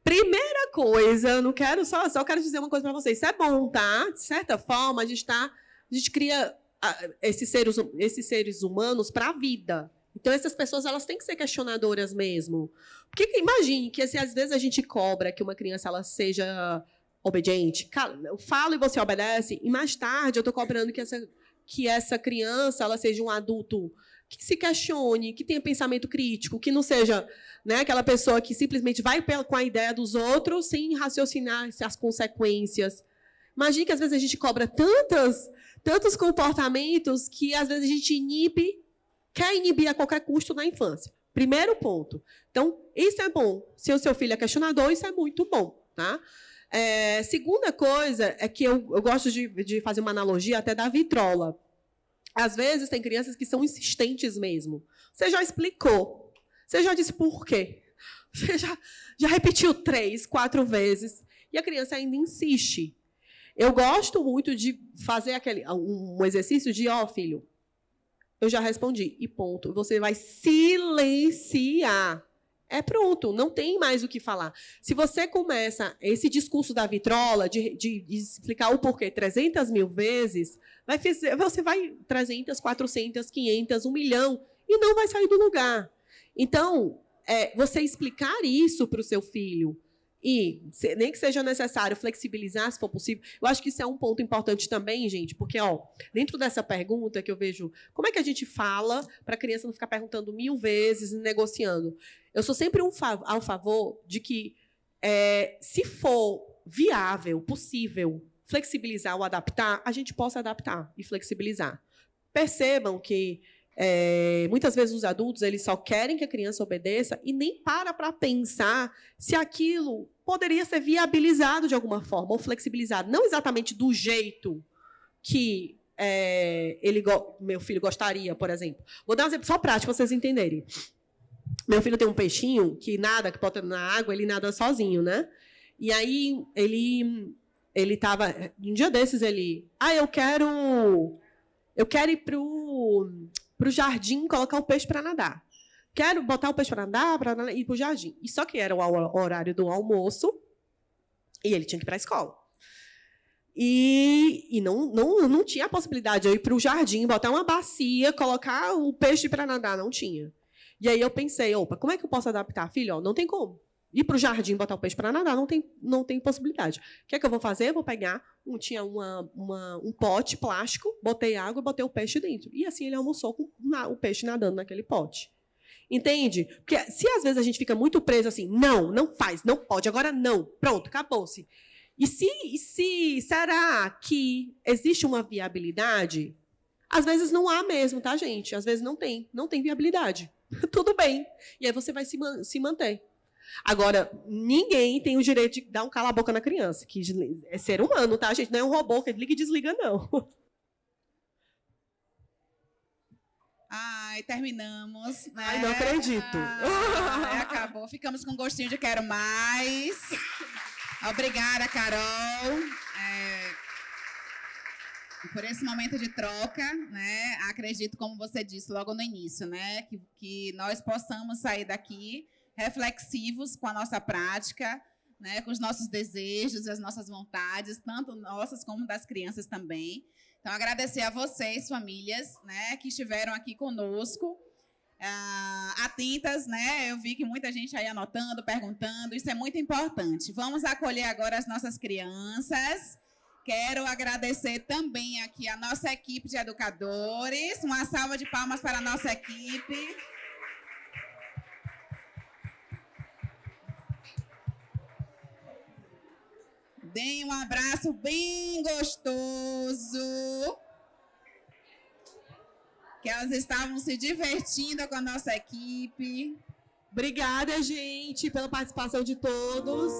Primeira coisa, não quero só quero dizer uma coisa para vocês. Isso é bom, tá? De certa forma, a gente cria esses seres humanos para a vida. Então, essas pessoas elas têm que ser questionadoras mesmo. Porque imagine que, às vezes, a gente cobra que uma criança ela seja obediente. Eu falo e você obedece, e mais tarde eu estou cobrando que essa criança ela seja um adulto que se questione, que tenha pensamento crítico, que não seja, né, aquela pessoa que simplesmente vai com a ideia dos outros sem raciocinar as consequências. Imagine que, às vezes, a gente cobra tantos comportamentos que, às vezes, a gente quer inibir a qualquer custo na infância. Primeiro ponto. Então, isso é bom. Se o seu filho é questionador, isso é muito bom, tá? Segunda coisa é que eu gosto de fazer uma analogia até da vitrola. Às vezes, tem crianças que são insistentes mesmo. Você já explicou. Você já disse por quê. Você já repetiu 3, 4 vezes. E a criança ainda insiste. Eu gosto muito de fazer um exercício de, filho, eu já respondi, e ponto. Você vai silenciar. Pronto, não tem mais o que falar. Se você começa esse discurso da vitrola, de explicar o porquê 300.000 vezes, você vai 300, 400, 500, 1 milhão, e não vai sair do lugar. Então, você explicar isso para o seu filho, e nem que seja necessário flexibilizar, se for possível, eu acho que isso é um ponto importante também, gente, porque, dentro dessa pergunta que eu vejo, como é que a gente fala para a criança não ficar perguntando 1000 vezes e negociando? Eu sou sempre ao favor de que, se for viável, possível, flexibilizar ou adaptar, a gente possa adaptar e flexibilizar. Percebam que, muitas vezes, os adultos eles só querem que a criança obedeça e nem para pensar se aquilo poderia ser viabilizado de alguma forma ou flexibilizado. Não exatamente do jeito que meu filho gostaria, por exemplo. Vou dar um exemplo só prático para vocês entenderem. Meu filho tem um peixinho que nada, que bota na água, ele nada sozinho, né? E aí ele estava, um dia desses eu quero ir pro jardim colocar o peixe para nadar. Quero botar o peixe para nadar e ir pro jardim. E só que era o horário do almoço e ele tinha que ir para a escola. E não tinha a possibilidade de eu ir para o jardim, botar uma bacia, colocar o peixe para nadar, não tinha. E aí eu pensei, opa, como é que eu posso adaptar? Filho, ó, não tem como. Ir para o jardim, botar o peixe para nadar, não tem possibilidade. O que é que eu vou fazer? Eu vou pegar, tinha um pote plástico, botei água e botei o peixe dentro. E assim ele almoçou com o peixe nadando naquele pote. Entende? Porque se às vezes a gente fica muito preso assim, não faz, não pode, agora não, pronto, acabou-se. E será que existe uma viabilidade? Às vezes não há mesmo, tá, gente? Às vezes não tem viabilidade. Tudo bem. E aí você vai se manter. Agora, ninguém tem o direito de dar um cala-a-boca na criança, que é ser humano, tá, gente? Não é um robô que liga e desliga, não. Ai, terminamos. Né? Ai, não acredito. Acabou. Ficamos com gostinho de quero mais. Obrigada, Carol, por esse momento de troca, né? Acredito, como você disse logo no início, né? Que nós possamos sair daqui reflexivos com a nossa prática, né? Com os nossos desejos, as nossas vontades, tanto nossas como das crianças também. Então, agradecer a vocês, famílias, né? Que estiveram aqui conosco. Atentas, né? Eu vi que muita gente aí anotando, perguntando, isso é muito importante. Vamos acolher agora as nossas crianças. Quero agradecer também aqui a nossa equipe de educadores. Uma salva de palmas para a nossa equipe. Deem um abraço bem gostoso. Que elas estavam se divertindo com a nossa equipe. Obrigada, gente, pela participação de todos.